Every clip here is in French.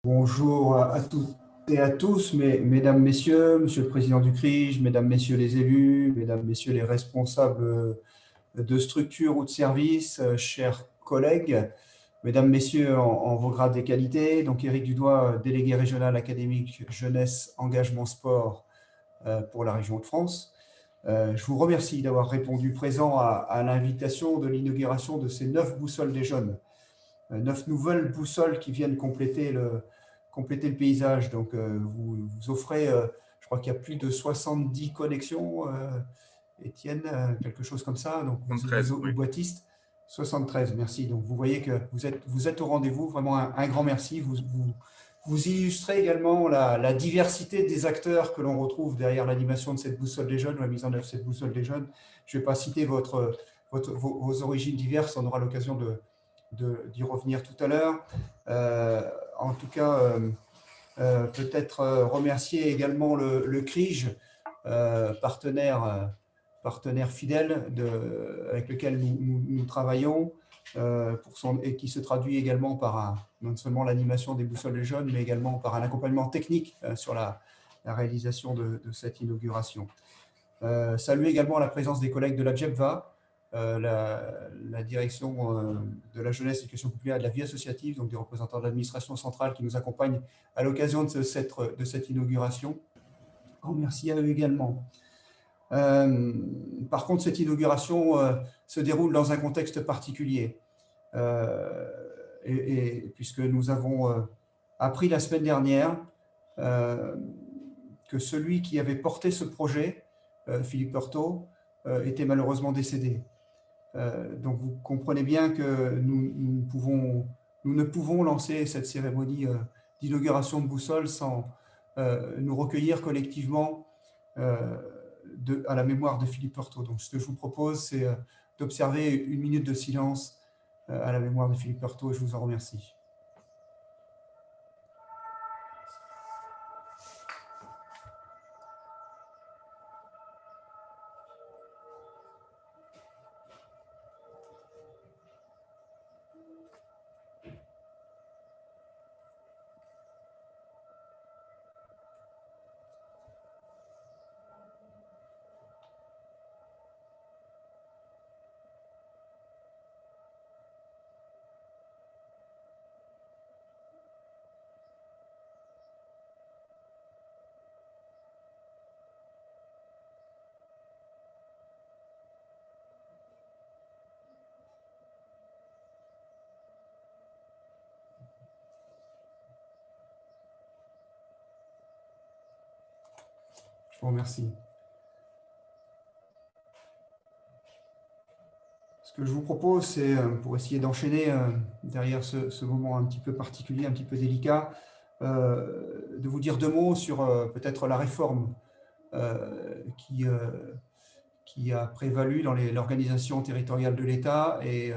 Bonjour à toutes et à tous, mesdames, messieurs, monsieur le président du CRIJ, mesdames, messieurs les élus, mesdames, messieurs les responsables de structures ou de services, chers collègues, mesdames, messieurs en vos grades et qualités. Donc Éric Dudoit, délégué régional académique jeunesse, engagement, sport pour la région de France. Je vous remercie d'avoir répondu présent à l'invitation de l'inauguration de ces 9 boussoles des jeunes. 9 nouvelles boussoles qui viennent compléter le paysage. Donc, vous offrez, je crois qu'il y a plus de 70 connexions, Étienne, quelque chose comme ça. Donc, 73, vous oui. boîtistes, 73, merci. Donc, vous voyez que vous êtes au rendez-vous. Vraiment un grand merci. Vous illustrez également la diversité des acteurs que l'on retrouve derrière l'animation de cette boussole des jeunes, la mise en œuvre de cette boussole des jeunes. Je ne vais pas citer vos origines diverses, on aura l'occasion d'y revenir tout à l'heure. En tout cas, peut-être remercier également le CRIJ, partenaire fidèle avec lequel nous travaillons, et qui se traduit également par non seulement l'animation des boussoles des jeunes, mais également par un accompagnement technique sur la réalisation de cette inauguration. Saluer également la présence des collègues de la JEPVA, la direction de la jeunesse, l'éducation populaire et de la vie associative, donc des représentants de l'administration centrale qui nous accompagnent à l'occasion de cette inauguration. Grand merci à eux également. Par contre, cette inauguration se déroule dans un contexte particulier, puisque nous avons appris la semaine dernière que celui qui avait porté ce projet, Philippe Heurtaud, était malheureusement décédé. Donc vous comprenez bien que nous ne pouvons lancer cette cérémonie d'inauguration de boussole sans nous recueillir collectivement à la mémoire de Philippe Heurtaud. Donc ce que je vous propose, c'est d'observer une minute de silence à la mémoire de Philippe Heurtaud, et je vous en remercie. Je vous remercie. Ce que je vous propose, c'est, pour essayer d'enchaîner derrière ce moment un petit peu particulier, un petit peu délicat, de vous dire 2 mots sur peut-être la réforme qui a prévalu dans l'organisation territoriale de l'État et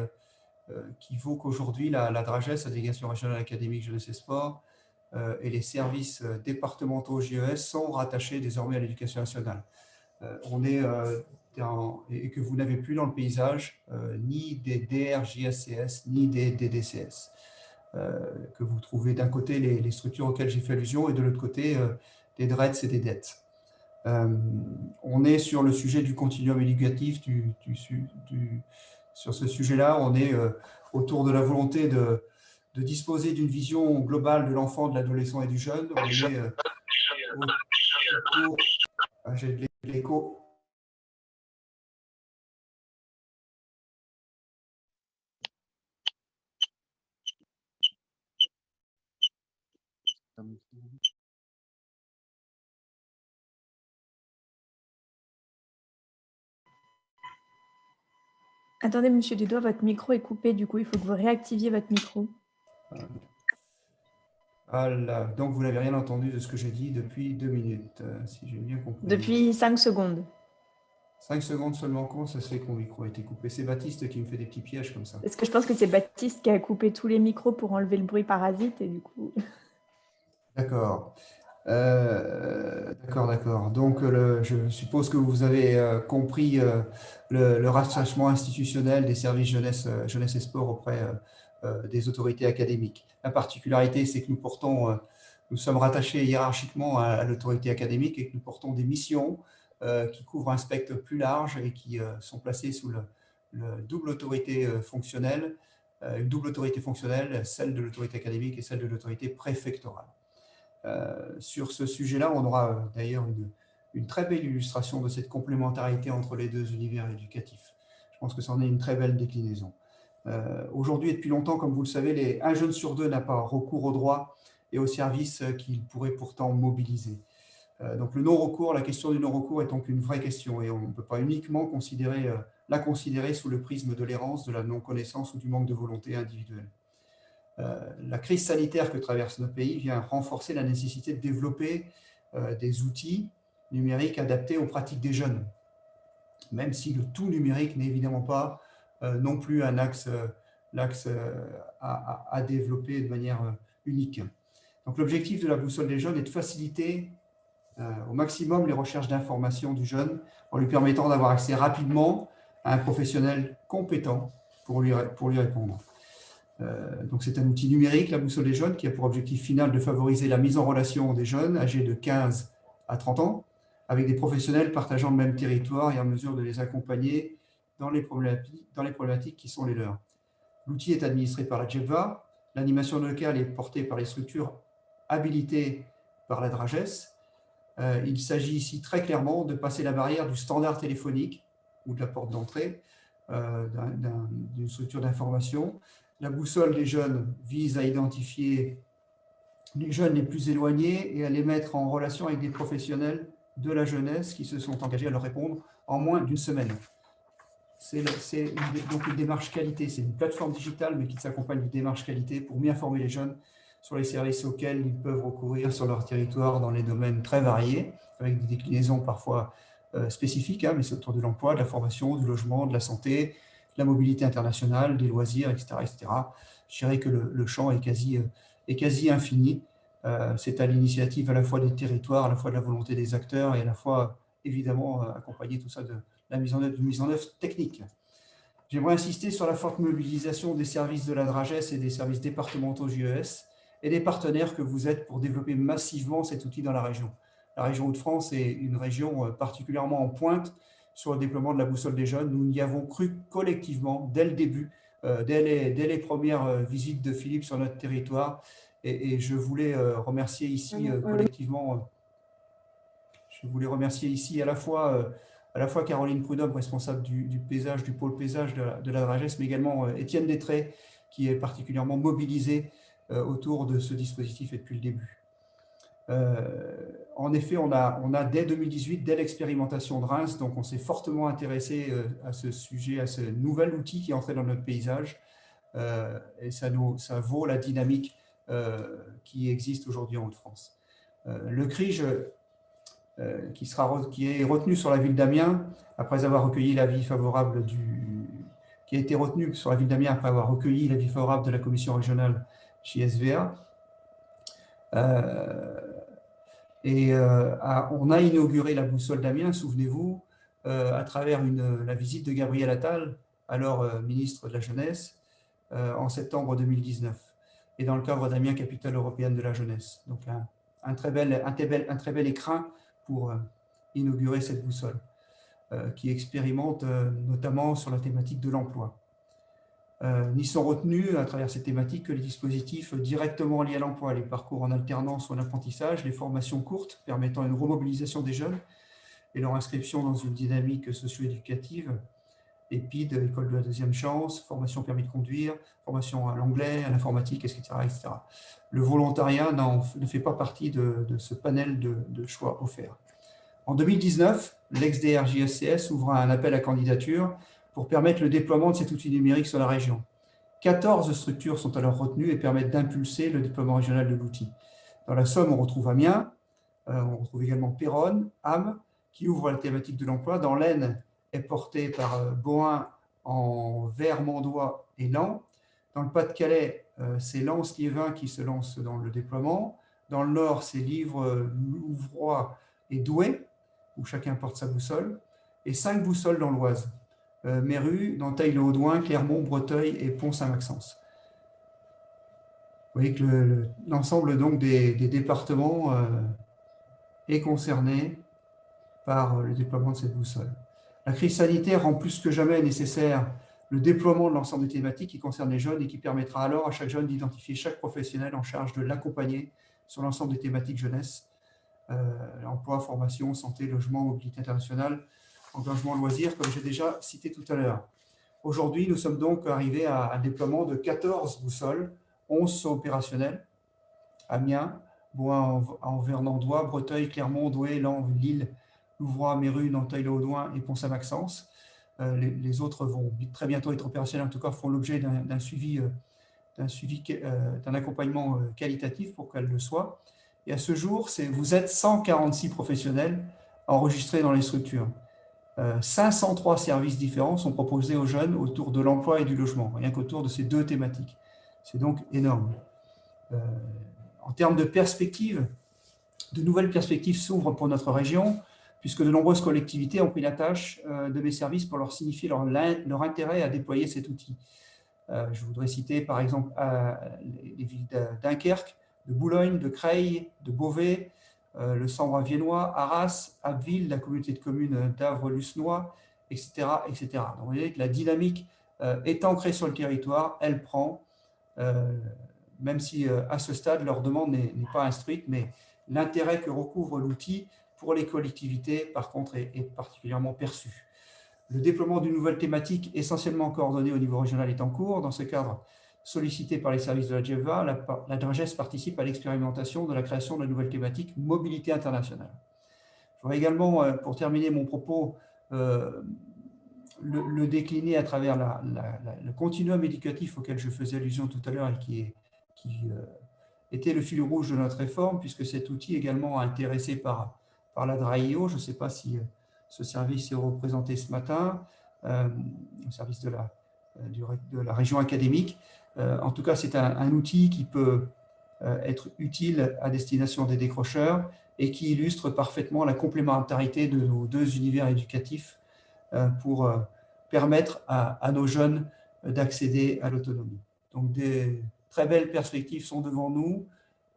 qui vaut qu'aujourd'hui la DRAGES, la délégation régionale académique jeunesse et sport, et les services départementaux JES sont rattachés désormais à l'éducation nationale. On est et que vous n'avez plus dans le paysage ni des DRJSCS ni des DDCS, que vous trouvez d'un côté les structures auxquelles j'ai fait allusion et de l'autre côté des DRETS et des DETS. On est sur le sujet du continuum éducatif. Sur ce sujet-là, on est autour de la volonté de disposer d'une vision globale de l'enfant, de l'adolescent et du jeune. On est autour... J'ai de l'écho. Attendez, monsieur Dudoit, votre micro est coupé, du coup, il faut que vous réactiviez votre micro. Voilà. Donc, vous n'avez rien entendu de ce que j'ai dit depuis 2 minutes, si j'ai bien compris. Depuis 5 secondes. 5 secondes seulement. Comment ça se fait que mon micro a été coupé? C'est Baptiste qui me fait des petits pièges comme ça. Parce que je pense que c'est Baptiste qui a coupé tous les micros pour enlever le bruit parasite, et du coup... D'accord. D'accord. Donc, je suppose que vous avez compris le rattachement institutionnel des services jeunesse et sport auprès des autorités académiques. La particularité, c'est que nous sommes rattachés hiérarchiquement à l'autorité académique et que nous portons des missions qui couvrent un spectre plus large et qui sont placées sous le double autorité fonctionnelle, une double autorité fonctionnelle, celle de l'autorité académique et celle de l'autorité préfectorale. Sur ce sujet-là, on aura d'ailleurs une très belle illustration de cette complémentarité entre les deux univers éducatifs. Je pense que c'en est une très belle déclinaison. Aujourd'hui et depuis longtemps, comme vous le savez, un jeune sur deux n'a pas recours au droit et aux services qu'il pourrait pourtant mobiliser. Donc le non-recours, la question du non-recours est donc une vraie question et on ne peut pas uniquement la considérer sous le prisme de l'errance, de la non-connaissance ou du manque de volonté individuelle. La crise sanitaire que traverse notre pays vient renforcer la nécessité de développer des outils numériques adaptés aux pratiques des jeunes, même si le tout numérique n'est évidemment pas non plus l'axe à développer de manière unique. Donc l'objectif de la boussole des jeunes est de faciliter au maximum les recherches d'informations du jeune en lui permettant d'avoir accès rapidement à un professionnel compétent pour lui répondre. Donc c'est un outil numérique, la boussole des jeunes, qui a pour objectif final de favoriser la mise en relation des jeunes âgés de 15 à 30 ans avec des professionnels partageant le même territoire et en mesure de les accompagner dans les problématiques qui sont les leurs. L'outil est administré par la JEVA. L'animation locale est portée par les structures habilitées par la DRAGES. Il s'agit ici très clairement de passer la barrière du standard téléphonique ou de la porte d'entrée d'une structure d'information. La boussole des jeunes vise à identifier les jeunes les plus éloignés et à les mettre en relation avec des professionnels de la jeunesse qui se sont engagés à leur répondre en moins d'une semaine. C'est donc une démarche qualité, c'est une plateforme digitale mais qui s'accompagne d'une démarche qualité pour mieux informer les jeunes sur les services auxquels ils peuvent recourir sur leur territoire dans les domaines très variés, avec des déclinaisons parfois spécifiques, mais c'est autour de l'emploi, de la formation, du logement, de la santé, de la mobilité internationale, des loisirs, etc. etc. Je dirais que le champ est quasi infini. C'est à l'initiative à la fois des territoires, à la fois de la volonté des acteurs et à la fois, évidemment, accompagner tout ça de la mise en œuvre technique. J'aimerais insister sur la forte mobilisation des services de la DRAGES et des services départementaux JES et des partenaires que vous êtes pour développer massivement cet outil dans la région. La région Hauts-de-France est une région particulièrement en pointe sur le déploiement de la boussole des jeunes. Nous y avons cru collectivement dès le début, dès les premières visites de Philippe sur notre territoire. Et je voulais remercier ici collectivement, je voulais remercier ici à la fois Caroline Prudhomme, responsable du paysage, du pôle paysage de la DRAGES, mais également Étienne Détré, qui est particulièrement mobilisé autour de ce dispositif et depuis le début. En effet, on a dès 2018, dès l'expérimentation de Reims, donc on s'est fortement intéressé à ce sujet, à ce nouvel outil qui est entré dans notre paysage, et ça vaut la dynamique qui existe aujourd'hui en Hauts-de-France. Le CRIJ, qui est retenu sur la ville d'Amiens, après avoir recueilli l'avis favorable qui a été retenu sur la ville d'Amiens après avoir recueilli l'avis favorable de la commission régionale JSVA. On a inauguré la boussole d'Amiens, souvenez-vous, à travers la visite de Gabriel Attal, alors ministre de la Jeunesse, en septembre 2019, et dans le cadre d'Amiens, capitale européenne de la jeunesse. Donc un très bel écrin pour inaugurer cette boussole, qui expérimente notamment sur la thématique de l'emploi. N'y sont retenus à travers ces thématiques que les dispositifs directement liés à l'emploi, les parcours en alternance ou en apprentissage, les formations courtes permettant une remobilisation des jeunes et leur inscription dans une dynamique socio-éducative, EPID, école de la deuxième chance, formation permis de conduire, formation à l'anglais, à l'informatique, etc., etc. Le volontariat ne fait pas partie de ce panel de choix offerts. En 2019, l'ex-DRJSCS ouvra un appel à candidature pour permettre le déploiement de cet outil numérique sur la région. 14 structures sont alors retenues et permettent d'impulser le déploiement régional de l'outil. Dans la Somme, on retrouve Amiens, on retrouve également Péronne, Ham, qui ouvre la thématique de l'emploi. Dans l'Aisne, est porté par Bohain, en Vermandois et Laon. Dans le Pas-de-Calais, c'est Lens-Liévin qui se lance dans le déploiement. Dans le Nord, c'est Livres, Louvroy et Douai, où chacun porte sa boussole. Et 5 boussoles dans l'Oise. Méru, Nanteil-le-Haudouin, Clermont, Breteuil et Pont-Saint-Maxence. voyez que l'ensemble donc des départements est concerné par le déploiement de cette boussole. La crise sanitaire rend plus que jamais nécessaire le déploiement de l'ensemble des thématiques qui concernent les jeunes et qui permettra alors à chaque jeune d'identifier chaque professionnel en charge de l'accompagner sur l'ensemble des thématiques jeunesse, emploi, formation, santé, logement, mobilité internationale, engagement, loisirs, comme j'ai déjà cité tout à l'heure. Aujourd'hui, nous sommes donc arrivés à un déploiement de 14 boussoles, 11 sont opérationnelles, Amiens, Bois-en-Vernandois, Breteuil, Clermont, Douai, Lens, Lille, Louvroy, Méru, Nanteuil-le-Haudouin et Pont-Saint-Maxence. Les autres vont très bientôt être opérationnels, en tout cas font l'objet d'un suivi, d'un accompagnement qualitatif pour qu'elles le soient. Et à ce jour, vous êtes 146 professionnels enregistrés dans les structures. 503 services différents sont proposés aux jeunes autour de l'emploi et du logement, rien qu'autour de ces deux thématiques. C'est donc énorme. En termes de perspectives, de nouvelles perspectives s'ouvrent pour notre région, puisque de nombreuses collectivités ont pris la tâche de mes services pour leur signifier leur intérêt à déployer cet outil. Je voudrais citer par exemple les villes de Dunkerque, de Boulogne, de Creil, de Beauvais, le Sambre-Viennois, Arras, Abbeville, la communauté de communes d'Avre-Lucenois, etc., etc. Donc, vous voyez que la dynamique est ancrée sur le territoire, elle prend, même si à ce stade, leur demande n'est pas instruite, mais l'intérêt que recouvre l'outil pour les collectivités, par contre, est particulièrement perçu. Le déploiement d'une nouvelle thématique essentiellement coordonnée au niveau régional est en cours. Dans ce cadre, sollicité par les services de la GEVA, la DRAGES participe à l'expérimentation de la création de la nouvelle thématique mobilité internationale. Je voudrais également, pour terminer mon propos, le décliner à travers le continuum éducatif auquel je faisais allusion tout à l'heure et qui était le fil rouge de notre réforme, puisque cet outil également intéressé par la DRAIO. Je ne sais pas si ce service est représenté ce matin, le service de la région académique. En tout cas, c'est un outil qui peut être utile à destination des décrocheurs et qui illustre parfaitement la complémentarité de nos deux univers éducatifs pour permettre à nos jeunes d'accéder à l'autonomie. Donc, des très belles perspectives sont devant nous,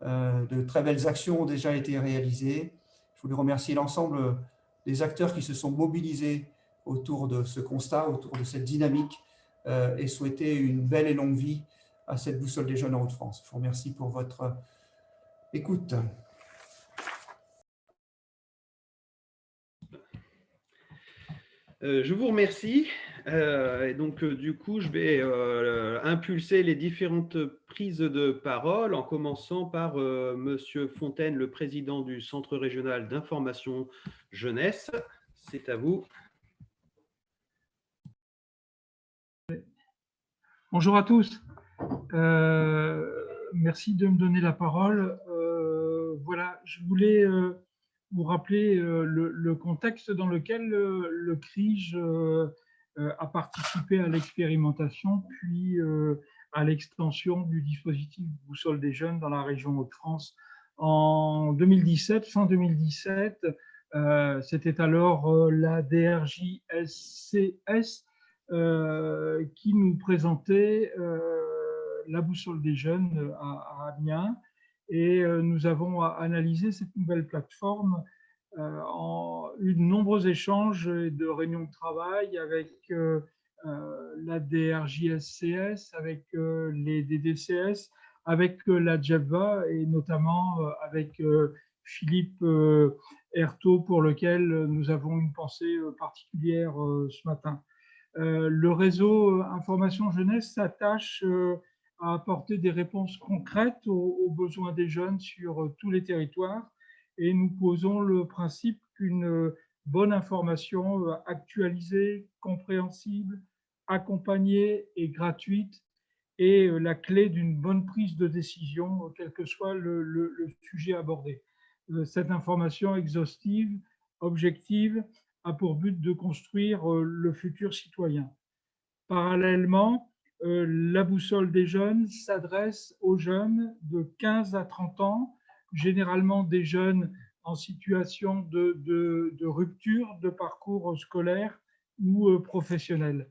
de très belles actions ont déjà été réalisées. Je voulais remercier l'ensemble des acteurs qui se sont mobilisés autour de ce constat, autour de cette dynamique, et souhaiter une belle et longue vie à cette boussole des jeunes en Hauts-de-France. Je vous remercie pour votre écoute. Je vous remercie. Donc, du coup, je vais impulser les différentes prises de parole, en commençant par Monsieur Fontaine, le président du Centre régional d'information jeunesse. C'est à vous. Bonjour à tous. Merci de me donner la parole. Voilà, je voulais vous rappeler le contexte dans lequel le CRIJ a participé à l'expérimentation, puis à l'extension du dispositif Boussole des jeunes dans la région Hauts-de-France en 2017, fin 2017. C'était alors la DRJSCS qui nous présentait la boussole des jeunes à Amiens. Et nous avons analysé cette nouvelle plateforme en eu de nombreux échanges et de réunions de travail avec la DRJSCS, avec les DDCS, avec la GEVA et notamment avec Philippe Ertaud, pour lequel nous avons une pensée particulière ce matin. Le réseau Information Jeunesse s'attache à apporter des réponses concrètes aux besoins des jeunes sur tous les territoires, et nous posons le principe qu'une bonne information actualisée, compréhensible, accompagnée et gratuite est la clé d'une bonne prise de décision, quel que soit le sujet abordé. Cette information exhaustive, objective, a pour but de construire le futur citoyen. Parallèlement, la boussole des jeunes s'adresse aux jeunes de 15 à 30 ans, généralement des jeunes en situation de rupture de parcours scolaire ou professionnel.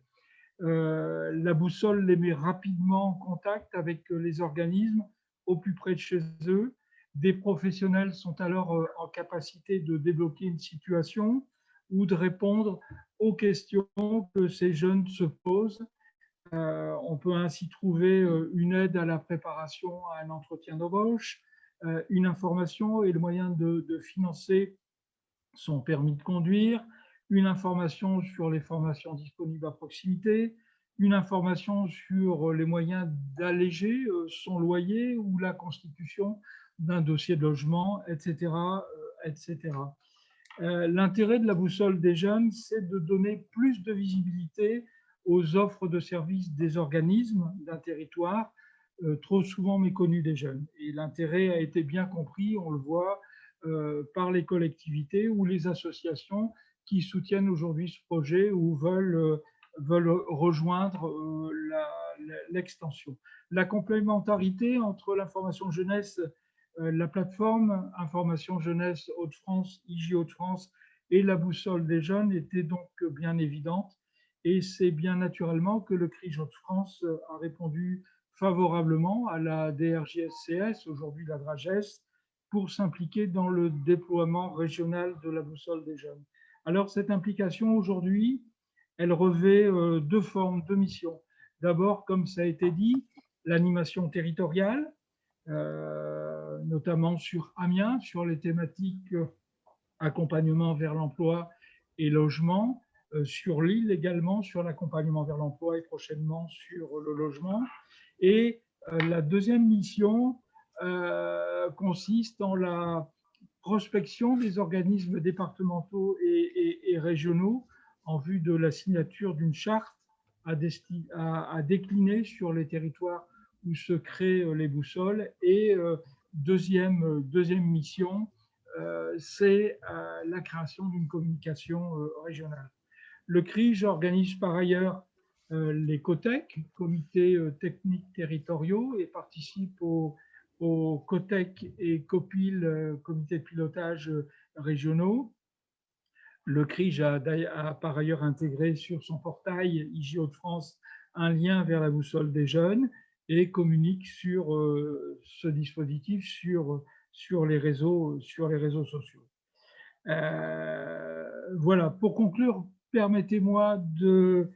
La boussole les met rapidement en contact avec les organismes au plus près de chez eux. Des professionnels sont alors en capacité de débloquer une situation ou de répondre aux questions que ces jeunes se posent. On peut ainsi trouver une aide à la préparation à un entretien d'embauche, une information et le moyen de financer son permis de conduire, une information sur les formations disponibles à proximité, une information sur les moyens d'alléger son loyer ou la constitution d'un dossier de logement, etc. etc. L'intérêt de la boussole des jeunes, c'est de donner plus de visibilité aux offres de services des organismes d'un territoire, trop souvent méconnus des jeunes. Et l'intérêt a été bien compris, on le voit, par les collectivités ou les associations qui soutiennent aujourd'hui ce projet ou veulent rejoindre l'extension. La complémentarité entre l'information jeunesse, la plateforme Information Jeunesse Hauts-de-France, IJ Hauts-de-France et la boussole des jeunes était donc bien évidente. Et c'est bien naturellement que le CRIJ Hauts-de-France a répondu favorablement à la DRJSCS, aujourd'hui la DRAGES, pour s'impliquer dans le déploiement régional de la boussole des jeunes. Alors, cette implication aujourd'hui, elle revêt deux formes, deux missions. D'abord, comme ça a été dit, l'animation territoriale, notamment sur Amiens, sur les thématiques accompagnement vers l'emploi et logement, sur l'île également, sur l'accompagnement vers l'emploi et prochainement sur le logement. Et la deuxième mission consiste en la prospection des organismes départementaux et régionaux en vue de la signature d'une charte à décliner sur les territoires où se créent les boussoles. Et deuxième mission, c'est la création d'une communication régionale. Le CRIJ organise par ailleurs les COTEC, comités techniques territoriaux, et participe aux COTEC et COPIL, comités de pilotage régionaux. Le CRIJ a par ailleurs intégré sur son portail IJ Hauts-de-France un lien vers la boussole des jeunes et communique sur ce dispositif sur les réseaux sociaux. Voilà, pour conclure, permettez-moi de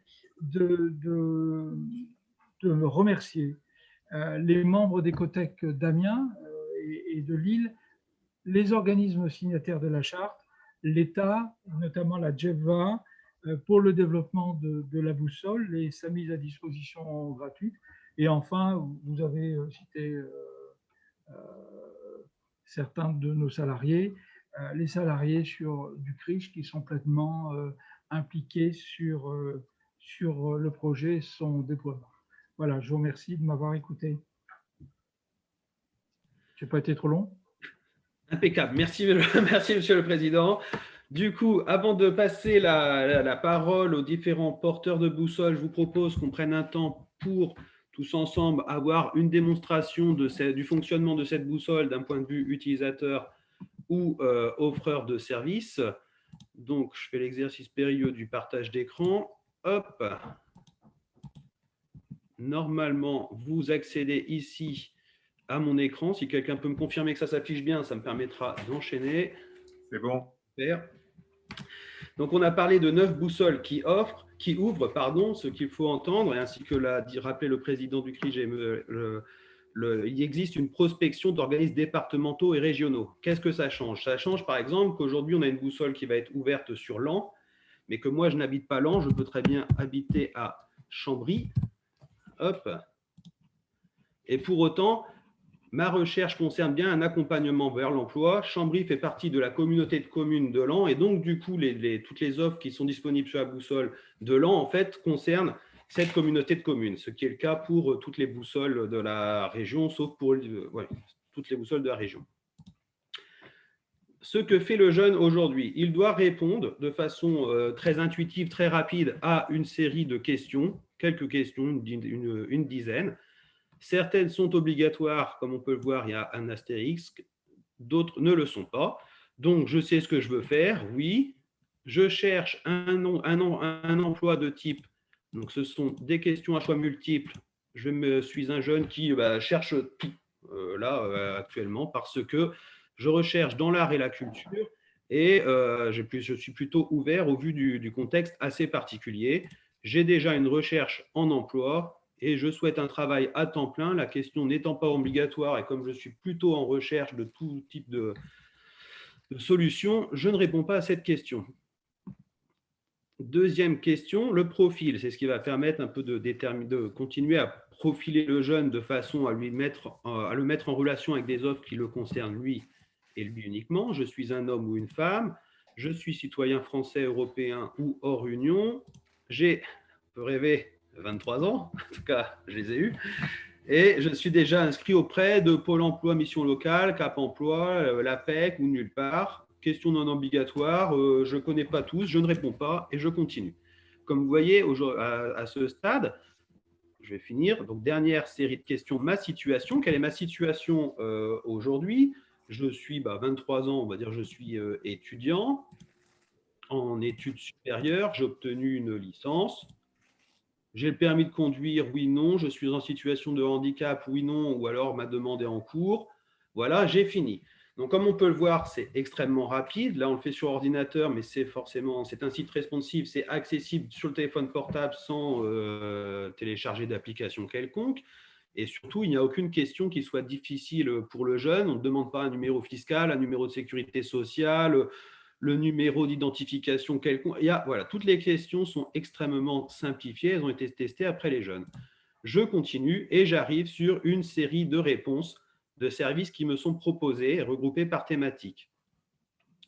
me remercier les membres des COTEC d'Amiens et de Lille, les organismes signataires de la charte, l'État, notamment la GEVA, pour le développement de la boussole et sa mise à disposition gratuite. Et enfin, vous avez cité certains de nos salariés, les salariés du CRIJ qui sont pleinement impliqués sur le projet et son déploiement. Voilà, je vous remercie de m'avoir écouté. Je n'ai pas été trop long. Impeccable. Merci, merci, Monsieur le Président. Du coup, avant de passer la parole aux différents porteurs de boussole, je vous propose qu'on prenne un temps pour tous ensemble avoir une démonstration du fonctionnement de cette boussole d'un point de vue utilisateur ou offreur de service. Donc, je fais l'exercice périlleux du partage d'écran. Hop. Normalement, vous accédez ici à mon écran. Si quelqu'un peut me confirmer que ça s'affiche bien, ça me permettra d'enchaîner. C'est bon. Super. Donc, on a parlé de 9 boussoles qui ouvrent, ce qu'il faut entendre, et ainsi que l'a rappelé le président du CRIJ, il existe une prospection d'organismes départementaux et régionaux. Qu'est-ce que ça change? Ça change, par exemple, qu'aujourd'hui, on a une boussole qui va être ouverte sur Laon, mais que moi, je n'habite pas Laon, je peux très bien habiter à Chambry. Hop. Et pour autant, ma recherche concerne bien un accompagnement vers l'emploi. Chambry fait partie de la communauté de communes de Laon et donc, du coup, toutes les offres qui sont disponibles sur la boussole de Laon, en fait, concernent cette communauté de communes, ce qui est le cas pour toutes les boussoles de la région, sauf pour toutes les boussoles de la région. Ce que fait le jeune aujourd'hui, il doit répondre de façon très intuitive, très rapide à une série de questions, quelques questions, une dizaine. Certaines sont obligatoires, comme on peut le voir, il y a un astérisque, d'autres ne le sont pas. Donc, je sais ce que je veux faire, oui. Je cherche un emploi de type, donc ce sont des questions à choix multiples. Je suis un jeune qui cherche tout, actuellement, parce que je recherche dans l'art et la culture et je suis plutôt ouvert au vu du contexte assez particulier. J'ai déjà une recherche en emploi et je souhaite un travail à temps plein, la question n'étant pas obligatoire et comme je suis plutôt en recherche de tout type de solutions, je ne réponds pas à cette question. Deuxième question, le profil. C'est ce qui va permettre un peu de continuer à profiler le jeune de façon à le mettre en relation avec des offres qui le concernent lui et lui uniquement. Je suis un homme ou une femme. Je suis citoyen français, européen ou hors Union. J'ai, on peut rêver, 23 ans. En tout cas, je les ai eus. Et je suis déjà inscrit auprès de Pôle emploi, mission locale, Cap emploi, l'APEC ou nulle part. Question non obligatoire, je ne connais pas tous, je ne réponds pas et je continue. Comme vous voyez, à ce stade, je vais finir. Donc, dernière série de questions, ma situation. Quelle est ma situation aujourd'hui? Je suis 23 ans, on va dire, je suis étudiant en études supérieures. J'ai obtenu une licence. J'ai le permis de conduire, oui, non. Je suis en situation de handicap, oui, non. Ou alors ma demande est en cours. Voilà, j'ai fini. Donc, comme on peut le voir, c'est extrêmement rapide. Là, on le fait sur ordinateur, mais c'est un site responsive, c'est accessible sur le téléphone portable sans télécharger d'application quelconque. Et surtout, il n'y a aucune question qui soit difficile pour le jeune. On ne demande pas un numéro fiscal, un numéro de sécurité sociale, le numéro d'identification quelconque. Voilà, toutes les questions sont extrêmement simplifiées. Elles ont été testées après les jeunes. Je continue et j'arrive sur une série de réponses de services qui me sont proposés, regroupés par thématique.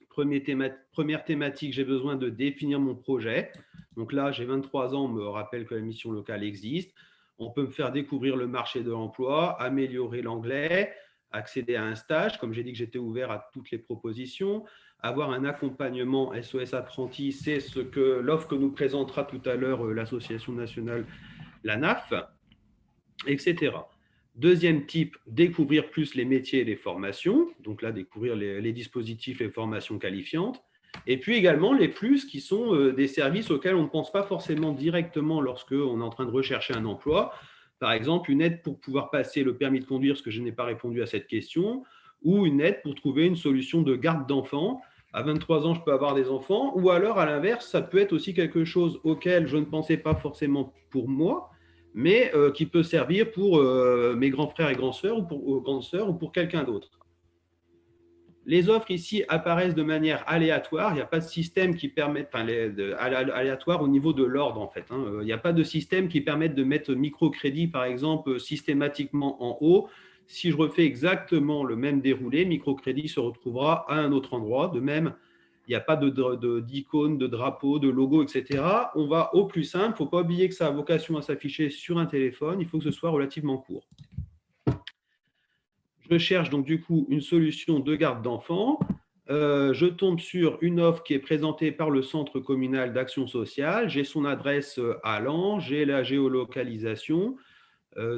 Première thématique, j'ai besoin de définir mon projet. Donc là, j'ai 23 ans, on me rappelle que la mission locale existe. On peut me faire découvrir le marché de l'emploi, améliorer l'anglais, accéder à un stage, comme j'ai dit que j'étais ouvert à toutes les propositions, avoir un accompagnement SOS apprenti, c'est ce que l'offre que nous présentera tout à l'heure l'association nationale, la NAF, etc. Deuxième type, découvrir plus les métiers et les formations. Donc là, découvrir les dispositifs et formations qualifiantes. Et puis également les plus qui sont des services auxquels on ne pense pas forcément directement lorsqu'on est en train de rechercher un emploi. Par exemple, une aide pour pouvoir passer le permis de conduire, parce que je n'ai pas répondu à cette question, ou une aide pour trouver une solution de garde d'enfants. À 23 ans, je peux avoir des enfants, ou alors à l'inverse, ça peut être aussi quelque chose auquel je ne pensais pas forcément pour moi, mais qui peut servir pour mes grands frères et grandes sœurs ou pour quelqu'un d'autre. Les offres ici apparaissent de manière aléatoire. Il n'y a pas de système qui permette, aléatoire au niveau de l'ordre en fait. Il n'y a pas de système qui permette de mettre microcrédit par exemple systématiquement en haut. Si je refais exactement le même déroulé, microcrédit se retrouvera à un autre endroit. De même, il n'y a pas d'icône, de drapeau, de logo, etc. On va au plus simple. Il ne faut pas oublier que ça a vocation à s'afficher sur un téléphone. Il faut que ce soit relativement court. Je cherche donc du coup une solution de garde d'enfants. Je tombe sur une offre qui est présentée par le Centre communal d'action sociale. J'ai son adresse à Lens, j'ai la géolocalisation.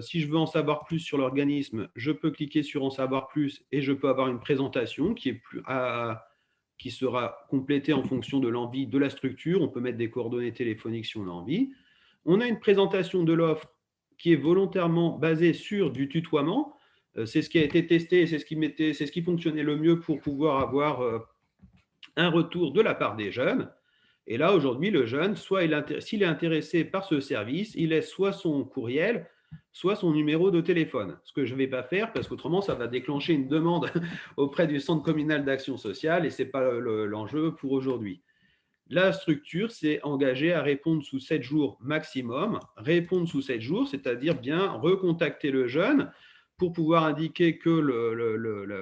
Si je veux en savoir plus sur l'organisme, je peux cliquer sur en savoir plus et je peux avoir une présentation qui sera complétée en fonction de l'envie de la structure. On peut mettre des coordonnées téléphoniques si on a envie. On a une présentation de l'offre qui est volontairement basée sur du tutoiement. C'est ce qui a été testé et c'est ce qui fonctionnait le mieux pour pouvoir avoir un retour de la part des jeunes. Et là, aujourd'hui, le jeune, s'il est intéressé par ce service, il laisse soit son courriel, soit son numéro de téléphone. Ce que je ne vais pas faire, parce qu'autrement, ça va déclencher une demande auprès du Centre communal d'action sociale et ce n'est pas l'enjeu pour aujourd'hui. La structure s'est engagée à répondre sous 7 jours maximum. Répondre sous 7 jours, c'est-à-dire bien recontacter le jeune pour pouvoir indiquer que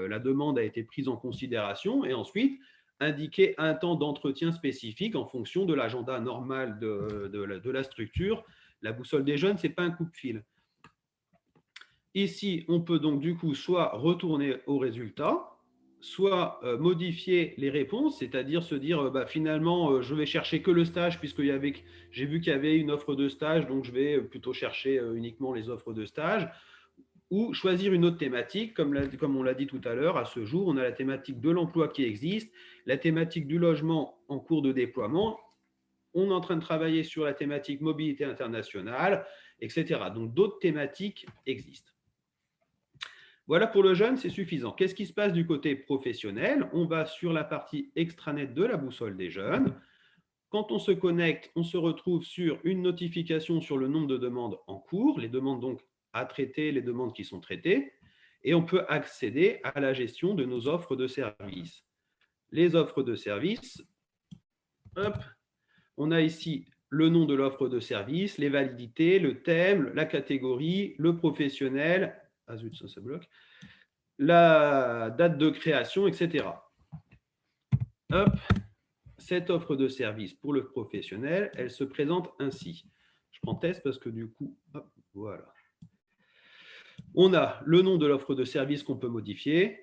la demande a été prise en considération et ensuite indiquer un temps d'entretien spécifique en fonction de l'agenda normal de la structure. La boussole des jeunes, ce n'est pas un coup de fil. Ici, on peut donc du coup soit retourner au résultat, soit modifier les réponses, c'est-à-dire se dire finalement, je vais chercher que le stage puisque j'ai vu qu'il y avait une offre de stage, donc je vais plutôt chercher uniquement les offres de stage. Ou choisir une autre thématique, comme on l'a dit tout à l'heure, à ce jour, on a la thématique de l'emploi qui existe, la thématique du logement en cours de déploiement, on est en train de travailler sur la thématique mobilité internationale, etc. Donc, d'autres thématiques existent. Voilà pour le jeune, c'est suffisant. Qu'est-ce qui se passe du côté professionnel? On va sur la partie extranet de la boussole des jeunes. Quand on se connecte, on se retrouve sur une notification sur le nombre de demandes en cours, les demandes donc à traiter, les demandes qui sont traitées, et on peut accéder à la gestion de nos offres de services. Les offres de services, hop, on a ici le nom de l'offre de service, les validités, le thème, la catégorie, le professionnel, ah zut, ça bloque, la date de création, etc. Hop, cette offre de service pour le professionnel, elle se présente ainsi. Je prends test parce que du coup, hop, voilà. On a le nom de l'offre de service qu'on peut modifier,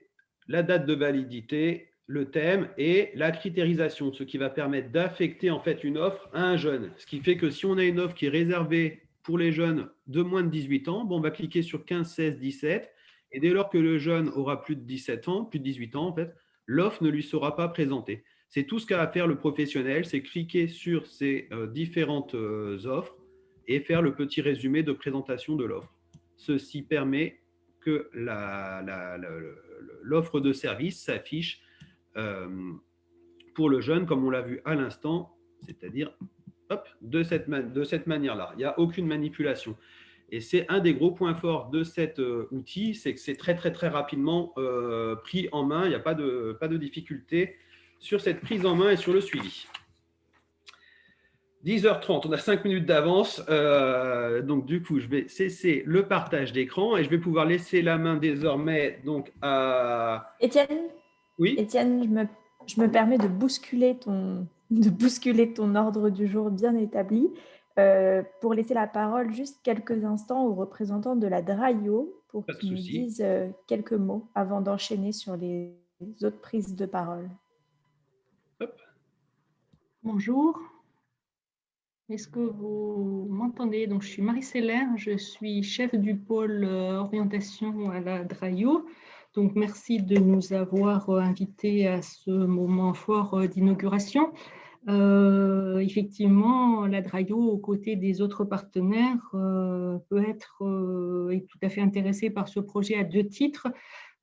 la date de validité, le thème et la critérisation, ce qui va permettre d'affecter en fait une offre à un jeune. Ce qui fait que si on a une offre qui est réservée pour les jeunes de moins de 18 ans, bon, on va cliquer sur 15, 16, 17 et dès lors que le jeune aura plus de 17 ans, plus de 18 ans en fait, l'offre ne lui sera pas présentée. C'est tout ce qu'a à faire le professionnel, c'est cliquer sur ces différentes offres et faire le petit résumé de présentation de l'offre. Ceci permet que l'offre de service s'affiche pour le jeune, comme on l'a vu à l'instant, c'est-à-dire de cette manière-là. Il n'y a aucune manipulation. Et c'est un des gros points forts de cet outil, c'est que c'est très, très, très rapidement pris en main. Il n'y a pas de difficulté sur cette prise en main et sur le suivi. 10h30, on a 5 minutes d'avance. Donc, du coup, je vais cesser le partage d'écran et je vais pouvoir laisser la main désormais donc, à… Étienne, oui. Étienne, je me permets de bousculer ton ordre du jour bien établi pour laisser la parole juste quelques instants aux représentants de la DRAIO pour qu'ils nous disent quelques mots avant d'enchaîner sur les autres prises de parole. Hop. Bonjour. Est-ce que vous m'entendez? Donc, je suis Marie Seller, je suis chef du pôle orientation à la DRAIO. Donc, merci de nous avoir invités à ce moment fort d'inauguration. Effectivement, la DRAIO, aux côtés des autres partenaires, peut être est tout à fait intéressée par ce projet à 2 titres.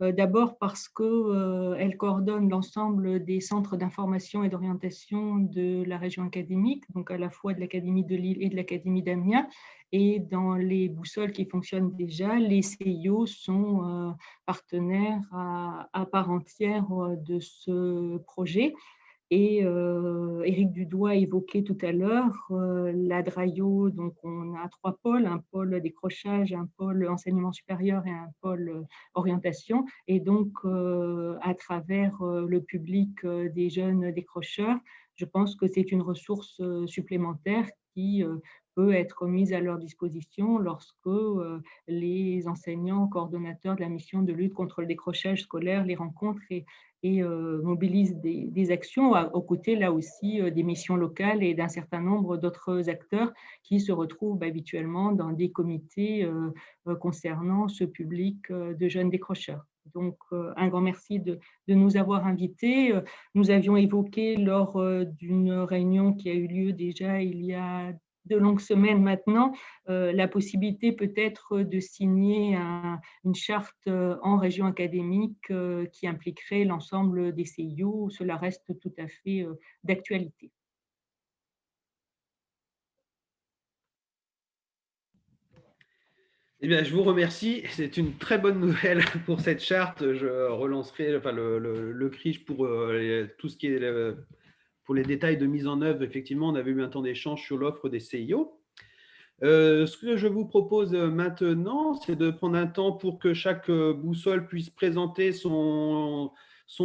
D'abord parce qu'elle coordonne l'ensemble des centres d'information et d'orientation de la région académique, donc à la fois de l'Académie de Lille et de l'Académie d'Amiens. Et dans les boussoles qui fonctionnent déjà, les CIO sont partenaires à part entière de ce projet. Et Éric Dudoit a évoqué tout à l'heure la DRAIO, donc on a 3 pôles, un pôle décrochage, un pôle enseignement supérieur et un pôle orientation. Et donc, à travers le public des jeunes décrocheurs, je pense que c'est une ressource supplémentaire qui peut être mise à leur disposition lorsque les enseignants coordonnateurs de la mission de lutte contre le décrochage scolaire les rencontrent et mobilise des actions aux côtés, là aussi, des missions locales et d'un certain nombre d'autres acteurs qui se retrouvent habituellement dans des comités concernant ce public de jeunes décrocheurs. Donc, un grand merci de nous avoir invités. Nous avions évoqué lors d'une réunion qui a eu lieu déjà il y a de longues semaines maintenant, la possibilité peut-être de signer une charte en région académique qui impliquerait l'ensemble des CIO. Cela reste tout à fait d'actualité. Eh bien, je vous remercie. C'est une très bonne nouvelle pour cette charte. Je relancerai le CRIJ pour tout ce qui est… Pour les détails de mise en œuvre, effectivement, on avait eu un temps d'échange sur l'offre des CIO. Ce que je vous propose maintenant, c'est de prendre un temps pour que chaque boussole puisse présenter son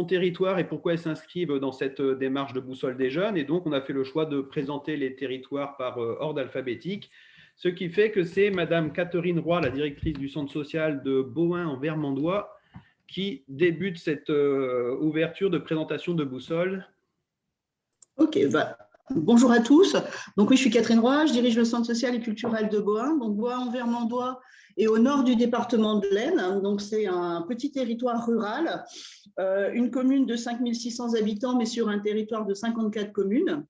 territoire et pourquoi elle s'inscrive dans cette démarche de boussole des jeunes. Et donc, on a fait le choix de présenter les territoires par ordre alphabétique, ce qui fait que c'est Madame Catherine Roy, la directrice du centre social de Beauhain en Vermandois, qui débute cette ouverture de présentation de boussole. Ok, bonjour à tous. Donc oui, je suis Catherine Roy, je dirige le centre social et culturel de Beauhain. Donc Beauhain en Vermandois est au nord du département de l'Aisne. Donc c'est un petit territoire rural, une commune de 5600 habitants, mais sur un territoire de 54 communes.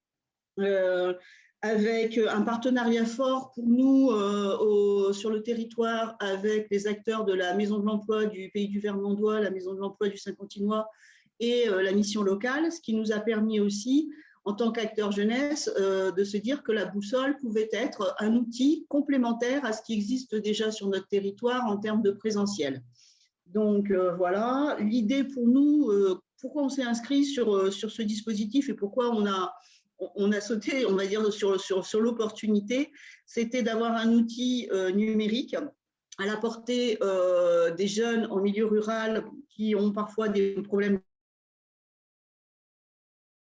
avec un partenariat fort pour nous sur le territoire avec les acteurs de la Maison de l'Emploi du Pays du Vermandois, la Maison de l'Emploi du Saint-Quentinois et la mission locale, ce qui nous a permis aussi, en tant qu'acteur jeunesse, de se dire que la boussole pouvait être un outil complémentaire à ce qui existe déjà sur notre territoire en termes de présentiel. Donc voilà, l'idée pour nous, pourquoi on s'est inscrit sur ce dispositif et pourquoi on a sauté, on va dire, sur l'opportunité, c'était d'avoir un outil numérique à la portée des jeunes en milieu rural qui ont parfois des problèmes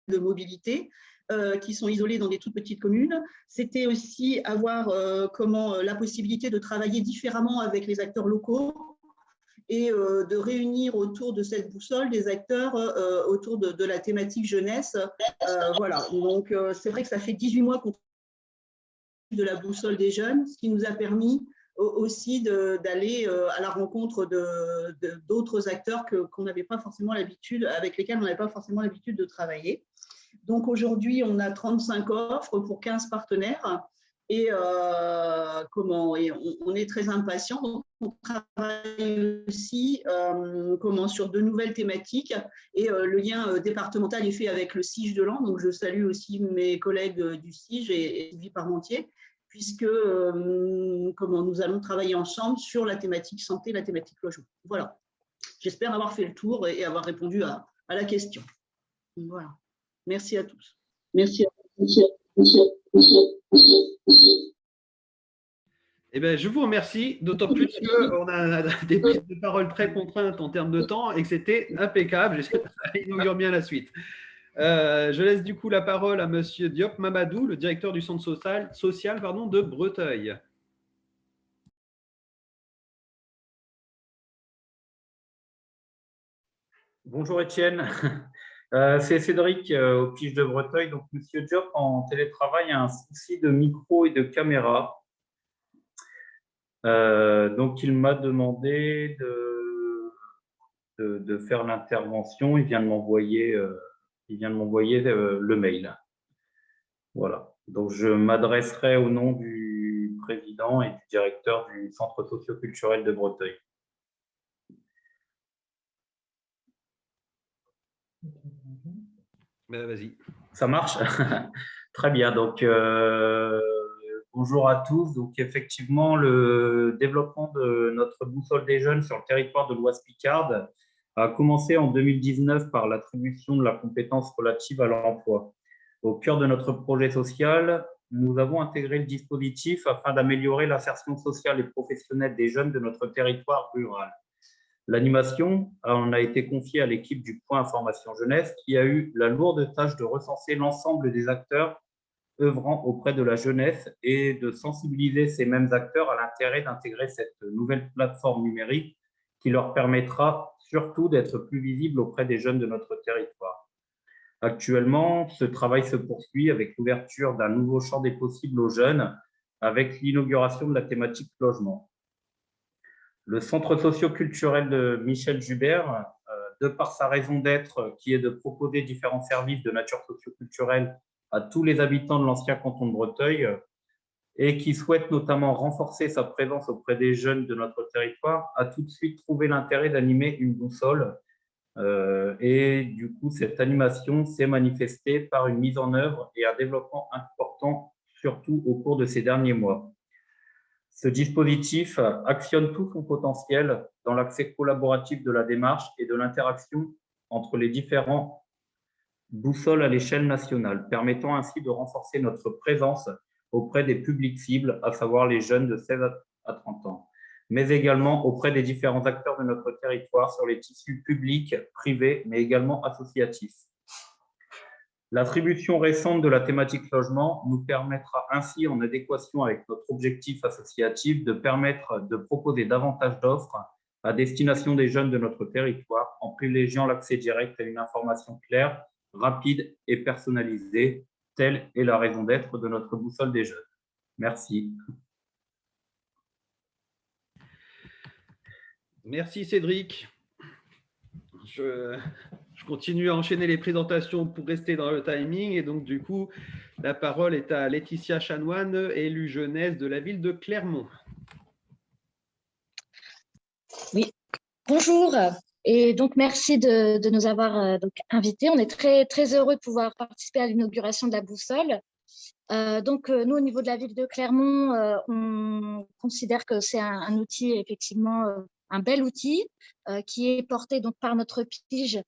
de mobilité, qui sont isolés dans des toutes petites communes. C'était aussi avoir la possibilité de travailler différemment avec les acteurs locaux et de réunir autour de cette boussole des acteurs autour de la thématique jeunesse. Voilà, donc c'est vrai que ça fait 18 mois qu'on de la boussole des jeunes, ce qui nous a permis aussi d'aller à la rencontre d'autres acteurs qu'on n'avait pas forcément l'habitude, avec lesquels on n'avait pas forcément l'habitude de travailler. Donc aujourd'hui, on a 35 offres pour 15 partenaires et, on est très impatients. Donc on travaille aussi sur de nouvelles thématiques et le lien départemental est fait avec le CIGE de Laon. Donc je salue aussi mes collègues du CIGE et Sylvie Parmentier, puisque nous allons travailler ensemble sur la thématique santé, la thématique logement. Voilà. J'espère avoir fait le tour et avoir répondu à la question. Voilà. Merci à tous. Merci à tous. Eh bien, je vous remercie, d'autant plus qu'on a des prises de parole très contraintes en termes de temps et que c'était impeccable. J'espère que ça inaugure bien la suite. Je laisse du coup la parole à Monsieur Diop Mamadou, le directeur du centre social de Breteuil. Bonjour Étienne, c'est Cédric au Pige de Breteuil. Donc Monsieur Diop en télétravail a un souci de micro et de caméra. Donc il m'a demandé de faire l'intervention. Il vient de m'envoyer le mail. Voilà. Donc je m'adresserai au nom du président et du directeur du centre socio-culturel de Breteuil. Ben, vas-y. Ça marche. Très bien. Donc, bonjour à tous. Donc, effectivement, le développement de notre boussole des jeunes sur le territoire de l'Oise Picarde a commencé en 2019 par l'attribution de la compétence relative à l'emploi. Au cœur de notre projet social, nous avons intégré le dispositif afin d'améliorer l'insertion sociale et professionnelle des jeunes de notre territoire rural. L'animation en a été confiée à l'équipe du Point Information Jeunesse qui a eu la lourde tâche de recenser l'ensemble des acteurs œuvrant auprès de la jeunesse et de sensibiliser ces mêmes acteurs à l'intérêt d'intégrer cette nouvelle plateforme numérique qui leur permettra surtout d'être plus visibles auprès des jeunes de notre territoire. Actuellement, ce travail se poursuit avec l'ouverture d'un nouveau champ des possibles aux jeunes avec l'inauguration de la thématique logement. Le centre socio-culturel de Michel Joubert, de par sa raison d'être, qui est de proposer différents services de nature socio-culturelle à tous les habitants de l'ancien canton de Breteuil, et qui souhaite notamment renforcer sa présence auprès des jeunes de notre territoire, a tout de suite trouvé l'intérêt d'animer une boussole. Et du coup, cette animation s'est manifestée par une mise en œuvre et un développement important, surtout au cours de ces derniers mois. Ce dispositif actionne tout son potentiel dans l'accès collaboratif de la démarche et de l'interaction entre les différents boussoles à l'échelle nationale, permettant ainsi de renforcer notre présence auprès des publics cibles, à savoir les jeunes de 16 à 30 ans, mais également auprès des différents acteurs de notre territoire sur les tissus publics, privés, mais également associatifs. L'attribution récente de la thématique logement nous permettra ainsi, en adéquation avec notre objectif associatif, de permettre de proposer davantage d'offres à destination des jeunes de notre territoire en privilégiant l'accès direct à une information claire, rapide et personnalisée. Telle est la raison d'être de notre boussole des jeunes. Merci. Merci Cédric. Je continue à enchaîner les présentations pour rester dans le timing. Et donc, du coup, la parole est à Laetitia Chanoine, élue jeunesse de la ville de Clermont. Oui, bonjour. Et donc, merci de nous avoir invités. On est très, très heureux de pouvoir participer à l'inauguration de la boussole. Nous, au niveau de la ville de Clermont, on considère que c'est un outil, effectivement, un bel outil qui est porté donc, par notre pige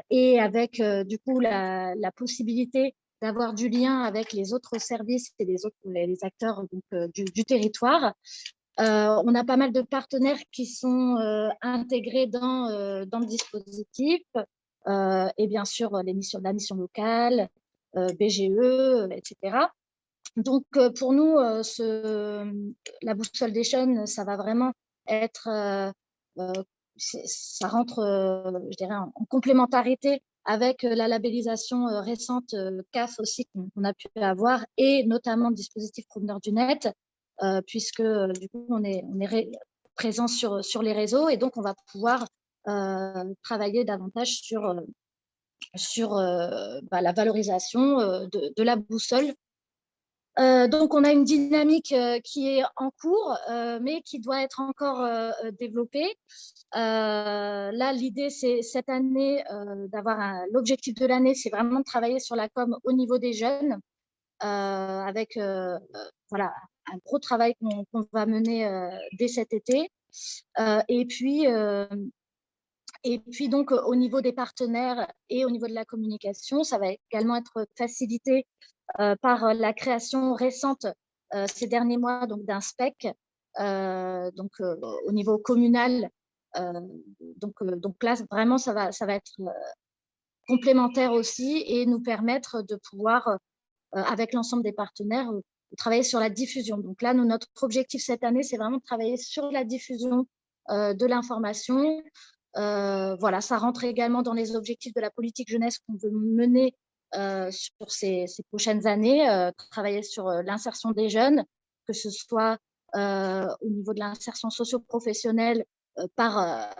et avec, du coup, la possibilité d'avoir du lien avec les autres services et les acteurs donc, du territoire. On a pas mal de partenaires qui sont intégrés dans le dispositif et bien sûr la mission locale, BGE, etc. Donc, pour nous, la boussole des jeunes, ça va vraiment être, ça rentre, je dirais, en complémentarité avec la labellisation récente CAF aussi qu'on a pu avoir, et notamment le dispositif Promeneurs du Net, puisque du coup, on est présent sur les réseaux, et donc on va pouvoir travailler davantage sur la valorisation de la boussole. Donc, on a une dynamique qui est en cours, mais qui doit être encore développée. Là, l'idée, c'est cette année d'avoir l'objectif de l'année, c'est vraiment de travailler sur la com au niveau des jeunes, avec voilà, un gros travail qu'on va mener dès cet été. Et puis, donc, au niveau des partenaires et au niveau de la communication, ça va également être facilité par la création récente ces derniers mois d'un SPEC, au niveau communal. Donc là, vraiment, ça va être complémentaire aussi et nous permettre de pouvoir, avec l'ensemble des partenaires, travailler sur la diffusion. Donc là, notre objectif cette année, c'est vraiment de travailler sur la diffusion de l'information. Voilà, ça rentre également dans les objectifs de la politique jeunesse qu'on veut mener sur ces prochaines années, travailler sur l'insertion des jeunes, que ce soit au niveau de l'insertion socio-professionnelle par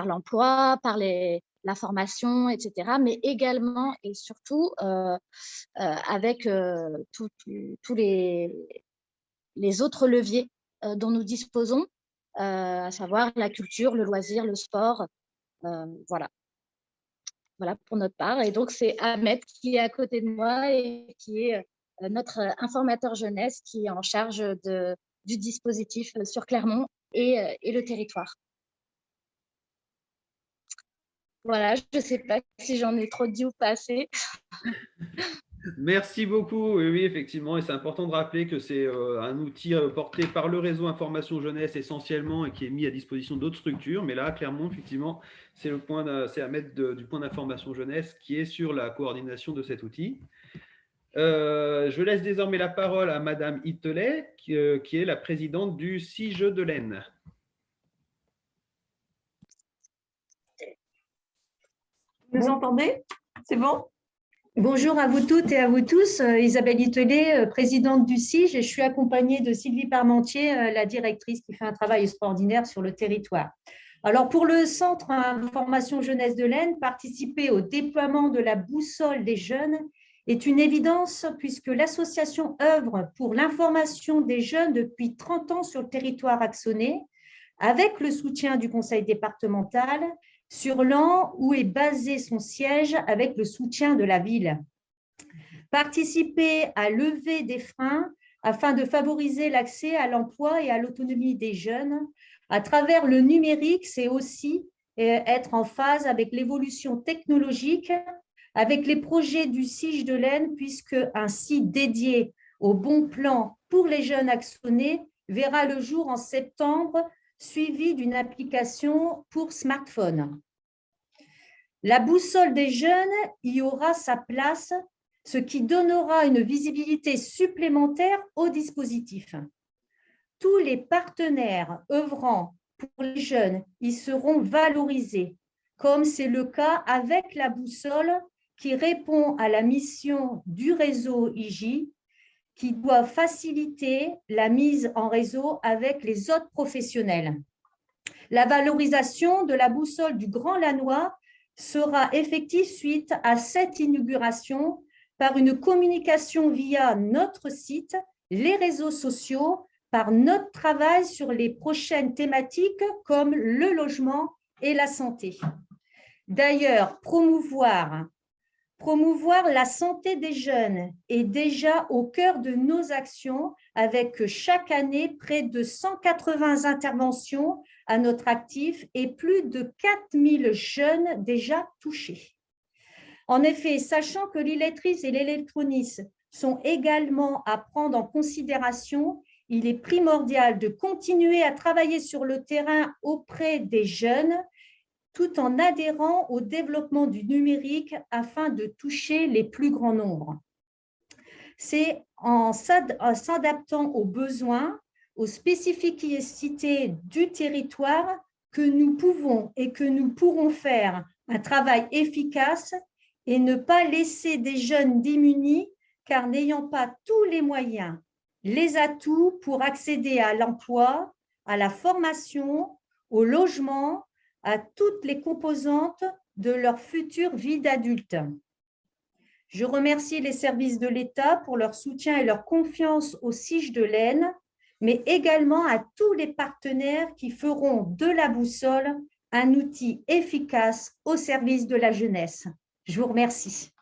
l'emploi, par la formation, etc., mais également et surtout avec tous les autres leviers dont nous disposons, à savoir la culture, le loisir, le sport, voilà. Voilà pour notre part. Et donc, c'est Ahmed qui est à côté de moi et qui est notre informateur jeunesse qui est en charge du dispositif sur Clermont et le territoire. Voilà, je ne sais pas si j'en ai trop dit ou pas assez. Merci beaucoup. Oui, effectivement, et c'est important de rappeler que c'est un outil porté par le réseau Information Jeunesse essentiellement et qui est mis à disposition d'autres structures. Mais là, clairement, effectivement, c'est à mettre du point d'Information Jeunesse qui est sur la coordination de cet outil. Je laisse désormais la parole à Madame Itelet, qui est la présidente du CIGE de l'Aisne. Vous entendez? C'est bon? Bonjour à vous toutes et à vous tous. Isabelle Itelet, présidente du CIGE, et je suis accompagnée de Sylvie Parmentier, la directrice qui fait un travail extraordinaire sur le territoire. Alors, pour le Centre Information Jeunesse de l'Aisne, participer au déploiement de la boussole des jeunes est une évidence puisque l'association œuvre pour l'information des jeunes depuis 30 ans sur le territoire axonais, avec le soutien du conseil départemental, sur l'an où est basé son siège avec le soutien de la ville. Participer à lever des freins afin de favoriser l'accès à l'emploi et à l'autonomie des jeunes à travers le numérique, c'est aussi être en phase avec l'évolution technologique, avec les projets du CIGE de l'Aisne, puisque un site dédié au bon plan pour les jeunes axonais verra le jour en septembre, suivi d'une application pour smartphone. La boussole des jeunes y aura sa place, ce qui donnera une visibilité supplémentaire au dispositif. Tous les partenaires œuvrant pour les jeunes y seront valorisés, comme c'est le cas avec la boussole qui répond à la mission du réseau IJ, qui doit faciliter la mise en réseau avec les autres professionnels. La valorisation de la boussole du Grand Lannoy sera effective suite à cette inauguration par une communication via notre site, les réseaux sociaux, par notre travail sur les prochaines thématiques comme le logement et la santé. D'ailleurs, promouvoir la santé des jeunes est déjà au cœur de nos actions avec chaque année près de 180 interventions à notre actif et plus de 4000 jeunes déjà touchés. En effet, sachant que l'illettrisme et l'électronisme sont également à prendre en considération, il est primordial de continuer à travailler sur le terrain auprès des jeunes tout en adhérant au développement du numérique afin de toucher les plus grands nombres. C'est en s'adaptant aux besoins, aux spécificités du territoire que nous pouvons et que nous pourrons faire un travail efficace et ne pas laisser des jeunes démunis car n'ayant pas tous les moyens, les atouts pour accéder à l'emploi, à la formation, au logement, à toutes les composantes de leur future vie d'adulte. Je remercie les services de l'État pour leur soutien et leur confiance au SIG de l'Aisne, mais également à tous les partenaires qui feront de la boussole un outil efficace au service de la jeunesse. Je vous remercie.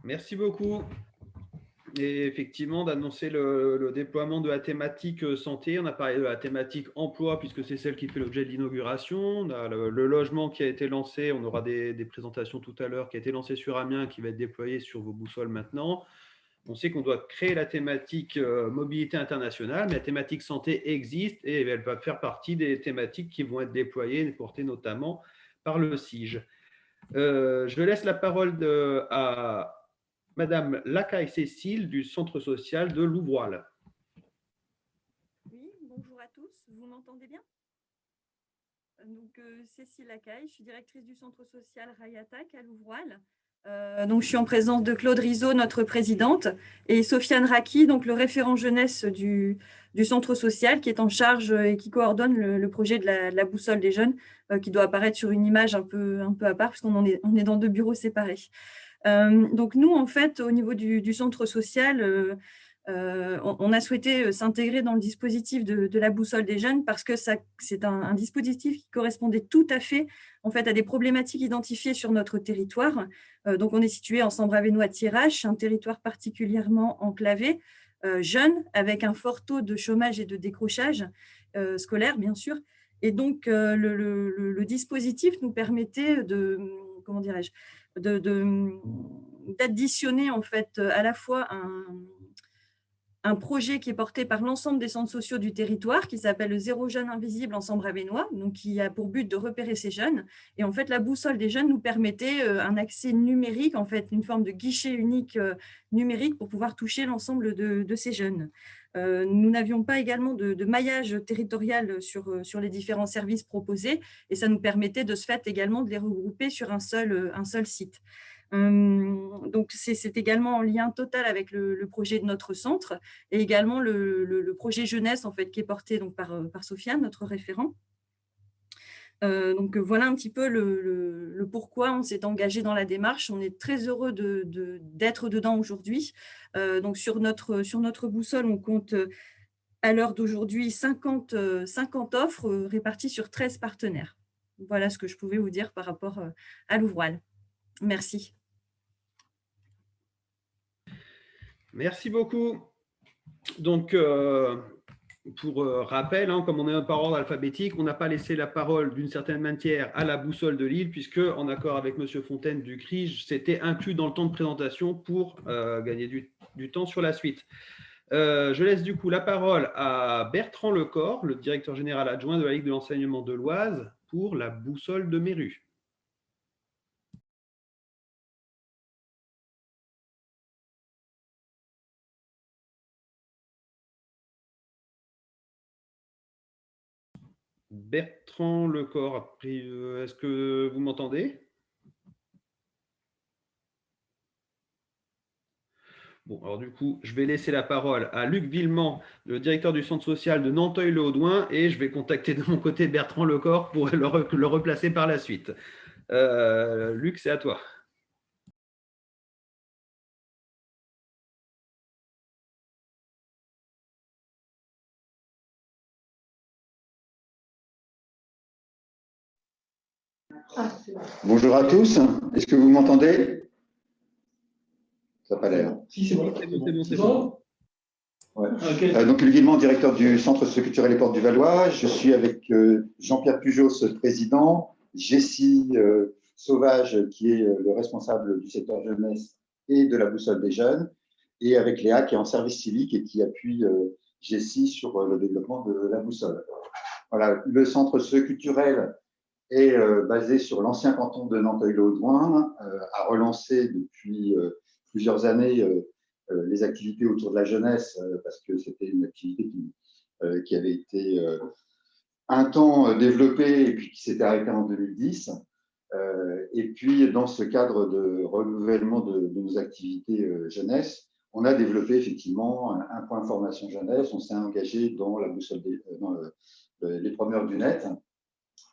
Merci beaucoup. Et effectivement, d'annoncer le déploiement de la thématique santé. On a parlé de la thématique emploi, puisque c'est celle qui fait l'objet de l'inauguration. On a le logement qui a été lancé. On aura des présentations tout à l'heure, qui a été lancé sur Amiens, qui va être déployé sur vos boussoles maintenant. On sait qu'on doit créer la thématique mobilité internationale, mais la thématique santé existe et elle va faire partie des thématiques qui vont être déployées et portées notamment par le SIG. Je laisse la parole à Madame Lacaille-Cécile du Centre social de Louvroil. Oui, bonjour à tous. Vous m'entendez bien? Donc, Cécile Lacaille, je suis directrice du Centre social Rayatak à Louvroil. Donc, je suis en présence de Claude Rizot, notre présidente, et Sofiane Raki, donc le référent jeunesse du Centre social, qui est en charge et qui coordonne le projet de la boussole des jeunes, qui doit apparaître sur une image un peu à part, puisqu'on est dans 2 bureaux séparés. Donc nous, en fait, au niveau du centre social, on a souhaité s'intégrer dans le dispositif de la boussole des jeunes parce que c'est un dispositif qui correspondait tout à fait en fait, à des problématiques identifiées sur notre territoire. Donc on est situé en Sambre-Avesnois-Thiérache, un territoire particulièrement enclavé, jeune, avec un fort taux de chômage et de décrochage scolaire, bien sûr. Et donc le dispositif nous permettait de, comment dirais-je, d'additionner en fait à la fois un projet qui est porté par l'ensemble des centres sociaux du territoire, qui s'appelle le Zéro Jeune Invisible en Sambre-Avesnois, donc qui a pour but de repérer ces jeunes. Et en fait, la boussole des jeunes nous permettait un accès numérique, en fait, une forme de guichet unique numérique pour pouvoir toucher l'ensemble de ces jeunes. Nous n'avions pas également de maillage territorial sur les différents services proposés, et ça nous permettait de ce fait également de les regrouper sur un seul site. Donc, c'est également en lien total avec le projet de notre centre et également le projet jeunesse en fait, qui est porté donc, par Sofiane, notre référent. Donc, voilà un petit peu le pourquoi on s'est engagé dans la démarche. On est très heureux d'être dedans aujourd'hui. Donc, sur notre boussole, on compte à l'heure d'aujourd'hui 50 offres réparties sur 13 partenaires. Voilà ce que je pouvais vous dire par rapport à Louvroil. Merci. Merci beaucoup. Donc, pour rappel, comme on est par ordre alphabétique, on n'a pas laissé la parole d'une certaine manière à la boussole de Lille, puisque, en accord avec M. Fontaine du CRIJ, c'était inclus dans le temps de présentation pour gagner du temps sur la suite. Je laisse du coup la parole à Bertrand Lecor, le directeur général adjoint de la Ligue de l'enseignement de l'Oise, pour la boussole de Méru. Bertrand Lecor, est-ce que vous m'entendez? Bon, alors du coup, je vais laisser la parole à Luc Villemont, le directeur du centre social de Nanteuil-le-Haudouin, et je vais contacter de mon côté Bertrand Lecor pour le replacer par la suite. Luc, c'est à toi. Bonjour à tous, est-ce que vous m'entendez? Ça n'a pas l'air. Si, c'est bon. C'est bon. Ouais. Okay. Donc, Luc Villemont, directeur du Centre socioculturel Les Portes du Valois. Je suis avec Jean-Pierre Pujos, président, Jessie Sauvage, qui est le responsable du secteur jeunesse et de la boussole des jeunes, et avec Léa, qui est en service civique et qui appuie Jessie sur le développement de la boussole. Voilà, le centre socioculturel est basé sur l'ancien canton de Nanteuil-le-Haudouin, a relancé depuis plusieurs années les activités autour de la jeunesse, parce que c'était une activité qui avait été un temps développée et puis qui s'était arrêtée en 2010. Et puis, dans ce cadre de renouvellement de nos activités jeunesse, on a développé effectivement un point de formation jeunesse. On s'est engagé dans la boussole dans les promeurs du net.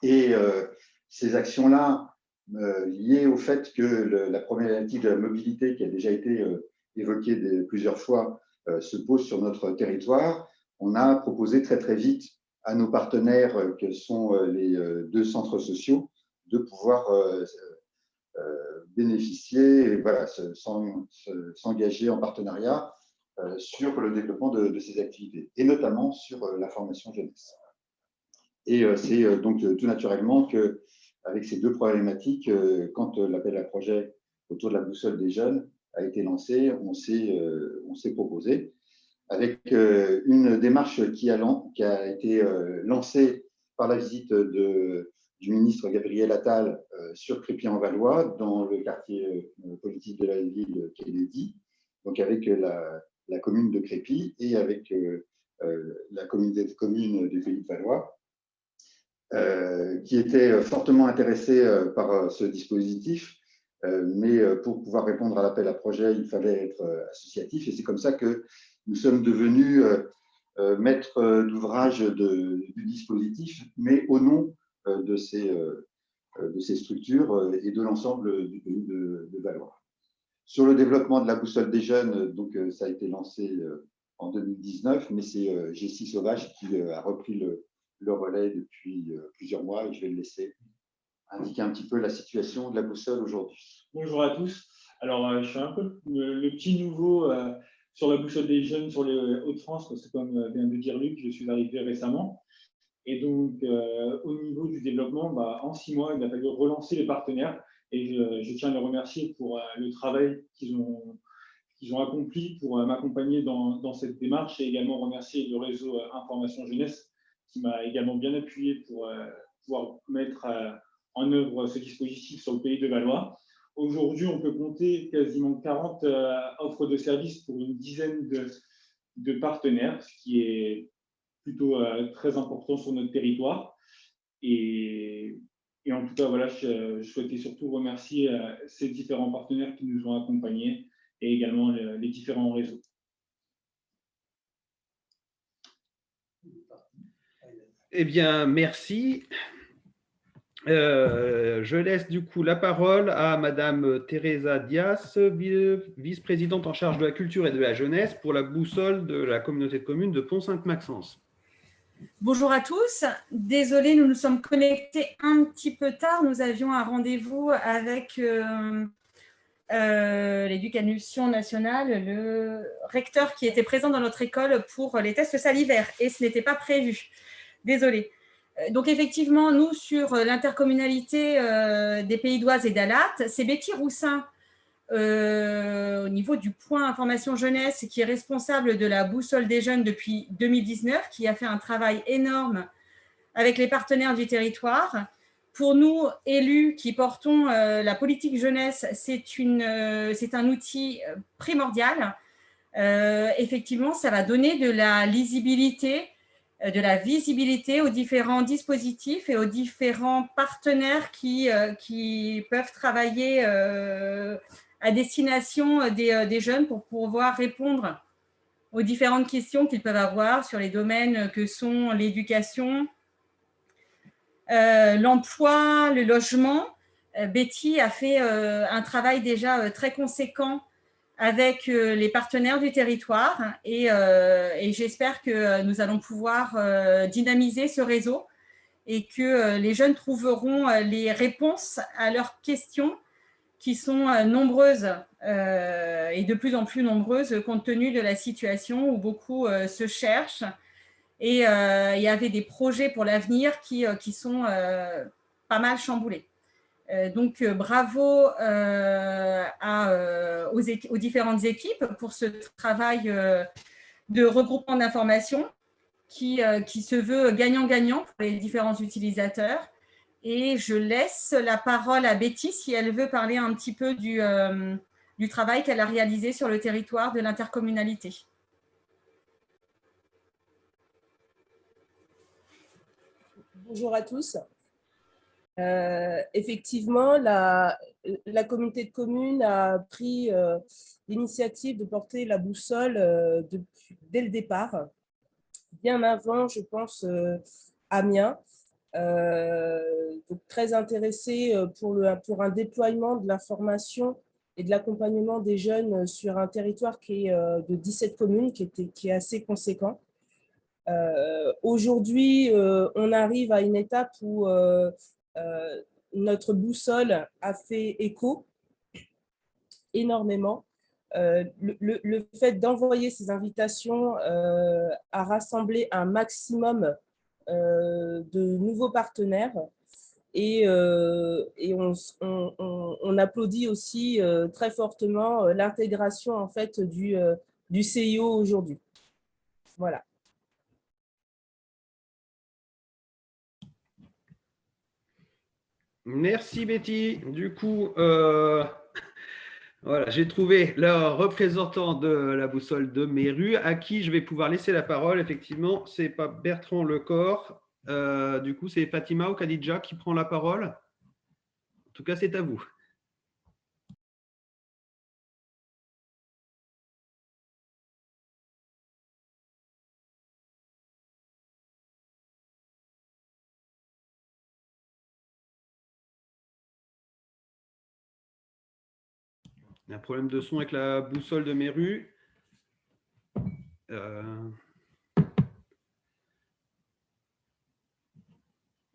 Et ces actions-là, liées au fait que la problématique de la mobilité, qui a déjà été évoquée plusieurs fois, se pose sur notre territoire, on a proposé très très vite à nos partenaires, que sont les deux centres sociaux, de pouvoir bénéficier, voilà, s'engager en partenariat sur le développement de ces activités, et notamment sur la formation jeunesse. Et c'est donc tout naturellement qu'avec ces deux problématiques, quand l'appel à projet autour de la boussole des jeunes a été lancé, on s'est proposé avec une démarche qui a été lancée par la visite du ministre Gabriel Attal sur Crépy-en-Valois, dans le quartier politique de la ville Kennedy, donc avec la commune de Crépy et avec la communauté de communes du Pays de Valois, qui était fortement intéressé par ce dispositif, mais pour pouvoir répondre à l'appel à projet, il fallait être associatif, et c'est comme ça que nous sommes devenus maîtres d'ouvrage du dispositif, mais au nom de ces structures et de l'ensemble du pays de Valois. Sur le développement de la boussole des jeunes, donc ça a été lancé en 2019, mais c'est Jessie Sauvage qui a repris le relais depuis plusieurs mois, et je vais le laisser indiquer un petit peu la situation de la boussole aujourd'hui. Bonjour à tous. Alors, je suis un peu le petit nouveau sur la boussole des jeunes sur les Hauts-de-France, parce que comme vient de dire Luc, je suis arrivé récemment. Et donc, au niveau du développement, en 6 mois, il a fallu relancer les partenaires. Et je tiens à les remercier pour le travail qu'ils ont accompli pour m'accompagner dans cette démarche, et également remercier le réseau Information Jeunesse qui m'a également bien appuyé pour pouvoir mettre en œuvre ce dispositif sur le pays de Valois. Aujourd'hui, on peut compter quasiment 40 offres de services pour une dizaine de partenaires, ce qui est plutôt très important sur notre territoire. Et en tout cas, voilà, je souhaitais surtout remercier ces différents partenaires qui nous ont accompagnés, et également les différents réseaux. Eh bien, merci. Je laisse du coup la parole à Madame Teresa Dias, vice-présidente en charge de la culture et de la jeunesse pour la boussole de la communauté de communes de Pont-Sainte-Maxence. Bonjour à tous. Désolée, nous nous sommes connectés un petit peu tard. Nous avions un rendez-vous avec l'éducation nationale, le recteur qui était présent dans notre école pour les tests salivaires, et ce n'était pas prévu. Désolée. Donc effectivement, nous, sur l'intercommunalité des Pays d'Oise et d'Alat, c'est Betty Roussin, au niveau du point information jeunesse, qui est responsable de la boussole des jeunes depuis 2019, qui a fait un travail énorme avec les partenaires du territoire. Pour nous, élus qui portons la politique jeunesse, c'est un outil primordial. Effectivement, ça va donner de la lisibilité, de la visibilité aux différents dispositifs et aux différents partenaires qui peuvent travailler à destination des jeunes pour pouvoir répondre aux différentes questions qu'ils peuvent avoir sur les domaines que sont l'éducation, l'emploi, le logement. Betty a fait un travail déjà très conséquent avec les partenaires du territoire et j'espère que nous allons pouvoir dynamiser ce réseau et que les jeunes trouveront les réponses à leurs questions qui sont nombreuses et de plus en plus nombreuses compte tenu de la situation où beaucoup se cherchent et il y avait des projets pour l'avenir qui sont pas mal chamboulés. Donc, bravo aux différentes équipes pour ce travail de regroupement d'informations qui se veut gagnant-gagnant pour les différents utilisateurs. Et je laisse la parole à Betty si elle veut parler un petit peu du travail qu'elle a réalisé sur le territoire de l'intercommunalité. Bonjour à tous. Effectivement, la communauté de communes a pris l'initiative de porter la boussole dès le départ, bien avant, je pense, Amiens. Donc très intéressé pour un déploiement de l'information et de l'accompagnement des jeunes sur un territoire qui est de 17 communes, qui est assez conséquent. Aujourd'hui, on arrive à une étape où notre boussole a fait écho énormément. Le fait d'envoyer ces invitations a rassemblé un maximum de nouveaux partenaires et on applaudit aussi très fortement l'intégration en fait du CIO aujourd'hui. Voilà. Merci Betty. Du coup, voilà, j'ai trouvé le représentant de la boussole de Méru à qui je vais pouvoir laisser la parole. Effectivement, ce n'est pas Bertrand Lecor. Du coup, c'est Fatima ou Khadija qui prend la parole. En tout cas, c'est à vous. Il y a un problème de son avec la boussole de Méru.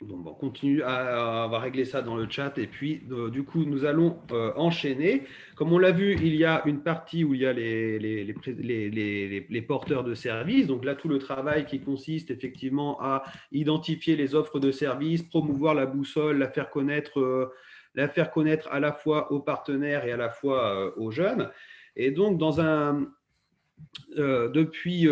Bon, on continue on va régler ça dans le chat et puis du coup nous allons enchaîner. Comme on l'a vu, il y a une partie où il y a les porteurs de services. Donc là, tout le travail qui consiste effectivement à identifier les offres de services, promouvoir la boussole, la faire connaître à la fois aux partenaires et à la fois aux jeunes. Et donc depuis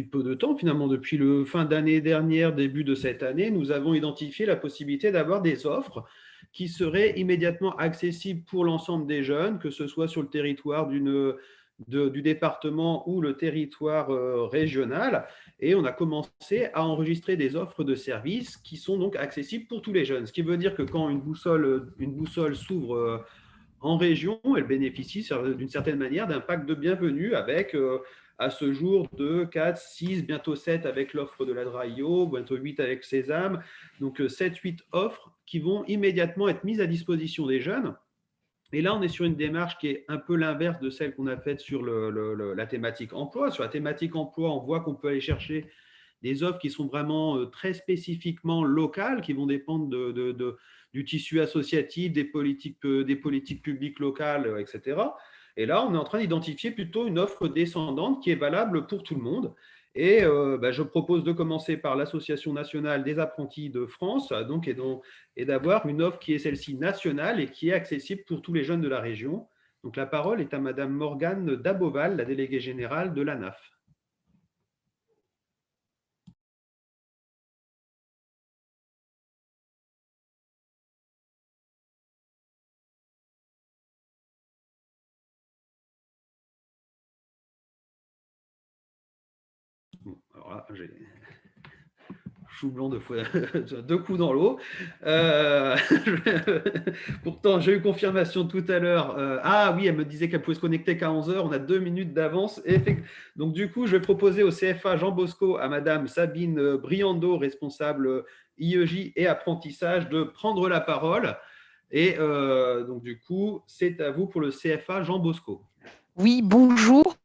peu de temps, finalement, depuis le fin d'année dernière, début de cette année, nous avons identifié la possibilité d'avoir des offres qui seraient immédiatement accessibles pour l'ensemble des jeunes, que ce soit sur le territoire du département ou le territoire régional. Et on a commencé à enregistrer des offres de services qui sont donc accessibles pour tous les jeunes. Ce qui veut dire que quand une boussole s'ouvre en région, elle bénéficie d'une certaine manière d'un pack de bienvenue avec, à ce jour, 2, 4, 6, bientôt 7 avec l'offre de la Draio, bientôt 8 avec Sésame. Donc 7, 8 offres qui vont immédiatement être mises à disposition des jeunes. Et là, on est sur une démarche qui est un peu l'inverse de celle qu'on a faite sur la thématique emploi. Sur la thématique emploi, on voit qu'on peut aller chercher des offres qui sont vraiment très spécifiquement locales, qui vont dépendre du tissu associatif, des politiques publiques locales, etc. Et là, on est en train d'identifier plutôt une offre descendante qui est valable pour tout le monde. Et je propose de commencer par l'Association nationale des apprentis de France, et d'avoir une offre qui est celle-ci nationale et qui est accessible pour tous les jeunes de la région. Donc la parole est à Madame Morgane Daboval, la déléguée générale de l'ANAF. Alors là, j'ai chou blanc deux coups dans l'eau. Pourtant, j'ai eu confirmation tout à l'heure. Ah oui, elle me disait qu'elle pouvait se connecter qu'à 11 h. On a 2 minutes d'avance. Donc, du coup, je vais proposer au CFA Jean Bosco à Madame Sabine Briando, responsable IEJ et apprentissage, de prendre la parole. Et donc, du coup, c'est à vous pour le CFA Jean Bosco. Oui, bonjour.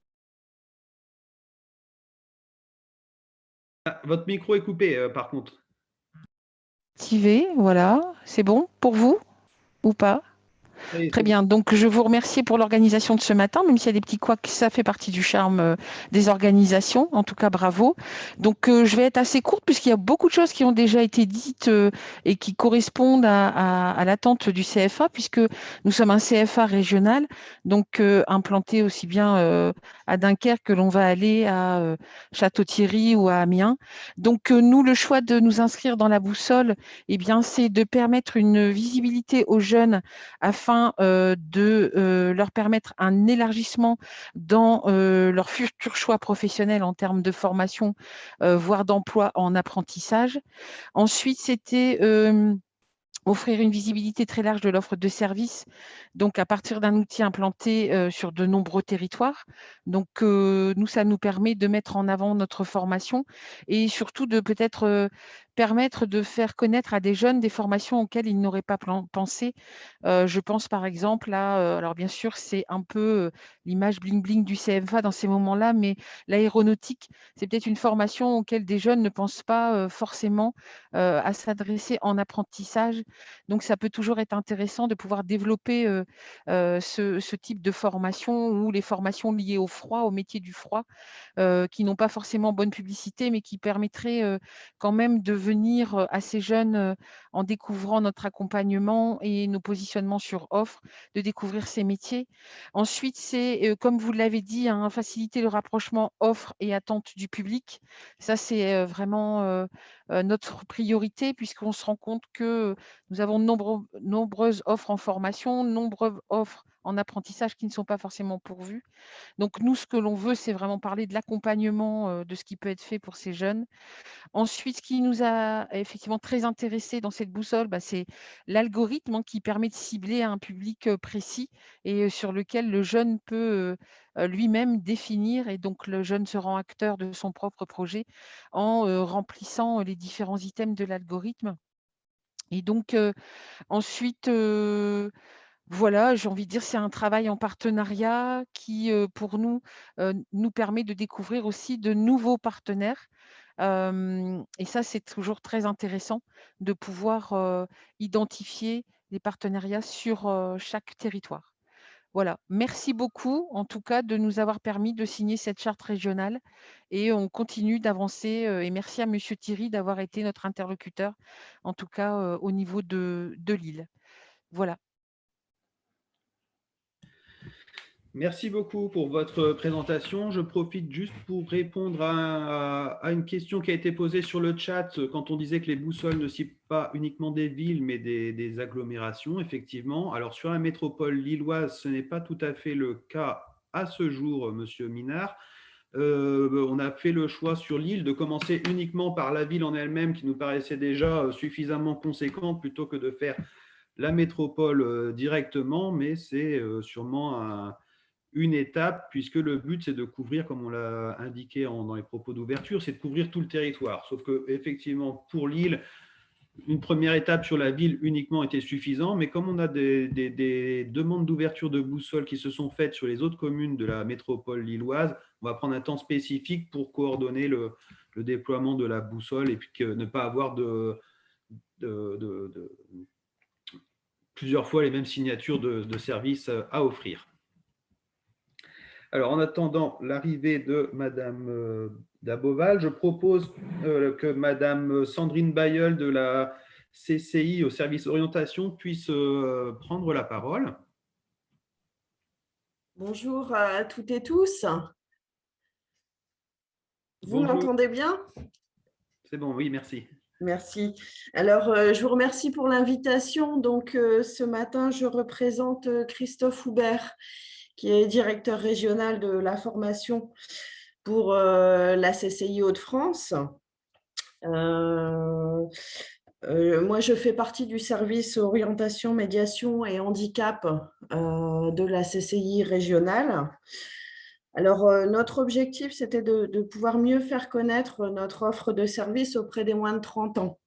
Ah, votre micro est coupé, par contre. Activé, voilà. C'est bon pour vous ou pas? Très bien. Donc, je vous remercie pour l'organisation de ce matin, même s'il y a des petits couacs, ça fait partie du charme des organisations. En tout cas, bravo. Donc, je vais être assez courte puisqu'il y a beaucoup de choses qui ont déjà été dites et qui correspondent à l'attente du CFA, puisque nous sommes un CFA régional, donc implanté aussi bien à Dunkerque que l'on va aller à Château-Thierry ou à Amiens. Donc, nous, le choix de nous inscrire dans la boussole, eh bien, c'est de permettre une visibilité aux jeunes afin de leur permettre un élargissement dans leur futur choix professionnel en termes de formation, voire d'emploi en apprentissage. Ensuite, c'était offrir une visibilité très large de l'offre de services, donc à partir d'un outil implanté sur de nombreux territoires. Donc, nous, ça nous permet de mettre en avant notre formation et surtout de peut-être permettre de faire connaître à des jeunes des formations auxquelles ils n'auraient pas pensé. Je pense par exemple à, alors bien sûr, c'est un peu l'image bling-bling du CFA dans ces moments-là, mais l'aéronautique, c'est peut-être une formation auquel des jeunes ne pensent pas forcément à s'adresser en apprentissage. Donc, ça peut toujours être intéressant de pouvoir développer ce type de formation ou les formations liées au froid, au métier du froid, qui n'ont pas forcément bonne publicité, mais qui permettraient quand même de venir à ces jeunes en découvrant notre accompagnement et nos positionnements sur offre, de découvrir ces métiers. Ensuite, c'est, comme vous l'avez dit, hein, faciliter le rapprochement offre et attente du public. Ça, c'est vraiment notre priorité, puisqu'on se rend compte que nous avons nombreuses offres en formation, nombreuses offres en apprentissage qui ne sont pas forcément pourvues. Donc, nous, ce que l'on veut, c'est vraiment parler de l'accompagnement de ce qui peut être fait pour ces jeunes. Ensuite, ce qui nous a effectivement très intéressés dans cette boussole, c'est l'algorithme qui permet de cibler un public précis et sur lequel le jeune peut lui-même définir. Et donc, le jeune se rend acteur de son propre projet en remplissant les différents items de l'algorithme. Et donc, ensuite, voilà, j'ai envie de dire, c'est un travail en partenariat qui, pour nous, nous permet de découvrir aussi de nouveaux partenaires. Et ça, c'est toujours très intéressant de pouvoir identifier les partenariats sur chaque territoire. Voilà, merci beaucoup en tout cas de nous avoir permis de signer cette charte régionale et on continue d'avancer et merci à Monsieur Thierry d'avoir été notre interlocuteur, en tout cas au niveau de Lille. Voilà. Merci beaucoup pour votre présentation. Je profite juste pour répondre à une question qui a été posée sur le chat quand on disait que les boussoles ne ciblent pas uniquement des villes, mais des agglomérations, effectivement. Alors, sur la métropole lilloise, ce n'est pas tout à fait le cas à ce jour, Monsieur Minard. On a fait le choix sur l'île de commencer uniquement par la ville en elle-même qui nous paraissait déjà suffisamment conséquente plutôt que de faire la métropole directement, mais c'est sûrement une étape, puisque le but, c'est de couvrir, comme on l'a indiqué dans les propos d'ouverture, c'est de couvrir tout le territoire. Sauf que, effectivement, pour l'île, une première étape sur la ville uniquement était suffisant, mais comme on a des demandes d'ouverture de boussole qui se sont faites sur les autres communes de la métropole lilloise, on va prendre un temps spécifique pour coordonner le déploiement de la boussole et puis ne pas avoir plusieurs fois les mêmes signatures de services à offrir. Alors, en attendant l'arrivée de Madame Daboval, je propose que Madame Sandrine Bailleul de la CCI au service orientation puisse prendre la parole. Bonjour à toutes et tous. Vous m'entendez bien? C'est bon, oui, merci. Merci. Alors, je vous remercie pour l'invitation. Donc, ce matin, je représente Christophe Houbert, qui est directeur régional de la formation pour la CCI Hauts-de-France. Moi, je fais partie du service orientation, médiation et handicap de la CCI régionale. Alors, notre objectif, c'était de pouvoir mieux faire connaître notre offre de service auprès des moins de 30 ans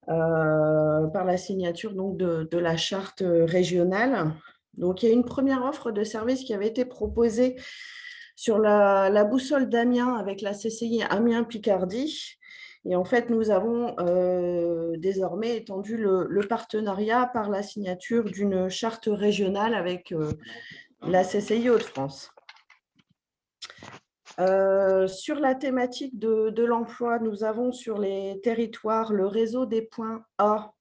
par la signature donc, de la charte régionale. Donc, il y a une première offre de service qui avait été proposée sur la boussole d'Amiens avec la CCI Amiens-Picardie. Et en fait, nous avons désormais étendu le partenariat par la signature d'une charte régionale avec la CCI Hauts-de-France. Sur la thématique de l'emploi, nous avons sur les territoires le réseau des points A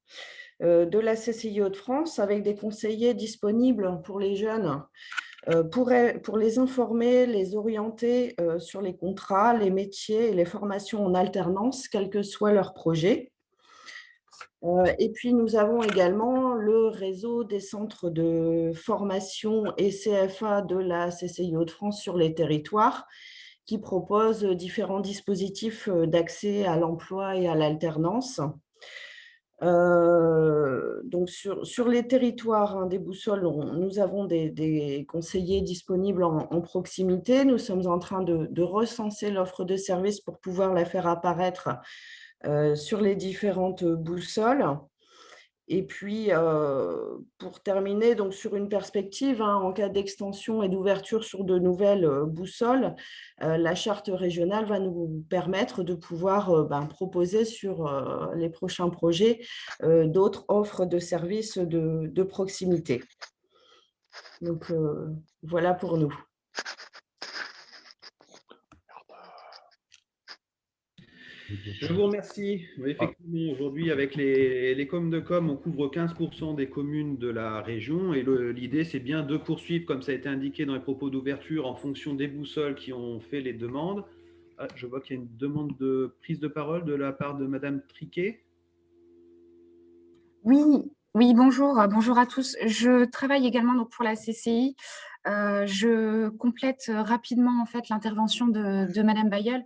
de la CCI Hauts-de-France avec des conseillers disponibles pour les jeunes pour les informer, les orienter sur les contrats, les métiers et les formations en alternance, quel que soit leur projet. Et puis, nous avons également le réseau des centres de formation et CFA de la CCI Hauts-de-France sur les territoires qui propose différents dispositifs d'accès à l'emploi et à l'alternance. Donc sur les territoires des boussoles, nous avons des conseillers disponibles en proximité. Nous sommes en train de recenser l'offre de service pour pouvoir la faire apparaître sur les différentes boussoles. Et puis, pour terminer, donc sur une perspective, en cas d'extension et d'ouverture sur de nouvelles boussoles, la charte régionale va nous permettre de pouvoir proposer sur les prochains projets d'autres offres de services de proximité. Donc, voilà pour nous. Je vous remercie. Effectivement, aujourd'hui, avec les coms de com, on couvre 15% des communes de la région et l'idée, c'est bien de poursuivre, comme ça a été indiqué dans les propos d'ouverture, en fonction des boussoles qui ont fait les demandes. Ah, je vois qu'il y a une demande de prise de parole de la part de Madame Triquet. Oui, bonjour à tous. Je travaille également donc, pour la CCI. Je complète rapidement en fait l'intervention de Madame Bayeul.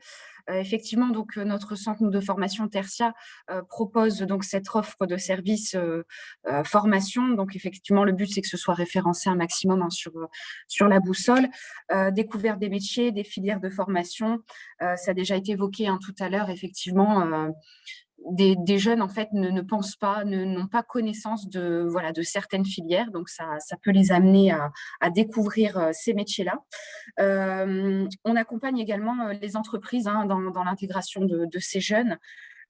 Effectivement, donc notre centre de formation Tertia propose donc cette offre de service formation. Donc effectivement, le but c'est que ce soit référencé un maximum sur la boussole. Découverte des métiers, des filières de formation. Ça a déjà été évoqué tout à l'heure. Effectivement. Des jeunes en fait ne pensent pas, n'ont pas connaissance de certaines filières, donc ça peut les amener à découvrir ces métiers-là. On accompagne également les entreprises dans l'intégration de ces jeunes.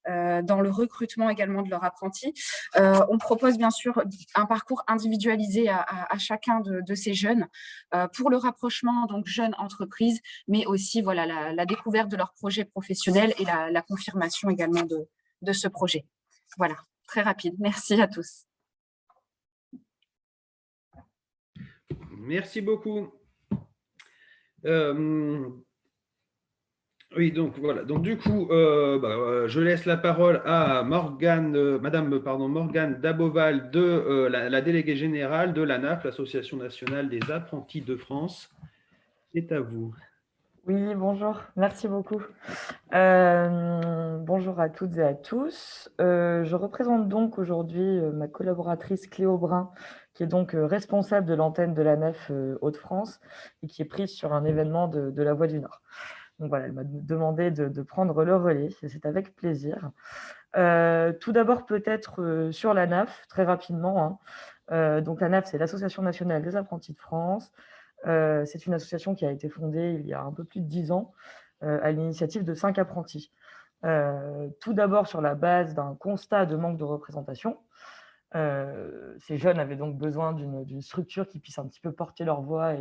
Dans le recrutement également de leurs apprentis. On propose bien sûr un parcours individualisé à chacun de ces jeunes pour le rapprochement donc jeunes-entreprises, mais aussi la découverte de leur projet professionnel et la confirmation également de ce projet. Voilà, très rapide. Merci à tous. Merci beaucoup. Oui, donc voilà. Donc du coup, je laisse la parole à Madame Morgane Daboval, la déléguée générale de l'ANAF, l'Association nationale des apprentis de France. C'est à vous. Oui, bonjour, merci beaucoup. Bonjour à toutes et à tous. Je représente donc aujourd'hui ma collaboratrice Cléo Brun, qui est donc responsable de l'antenne de l'ANAF Hauts-de-France et qui est prise sur un événement de la Voix du Nord. Donc voilà, elle m'a demandé de prendre le relais et c'est avec plaisir. Tout d'abord, peut-être sur l'ANAF, très rapidement. Donc l'ANAF, c'est l'Association nationale des apprentis de France. C'est une association qui a été fondée il y a un peu plus de 10 ans à l'initiative de 5 apprentis. Tout d'abord sur la base d'un constat de manque de représentation. Ces jeunes avaient donc besoin d'une structure qui puisse un petit peu porter leur voix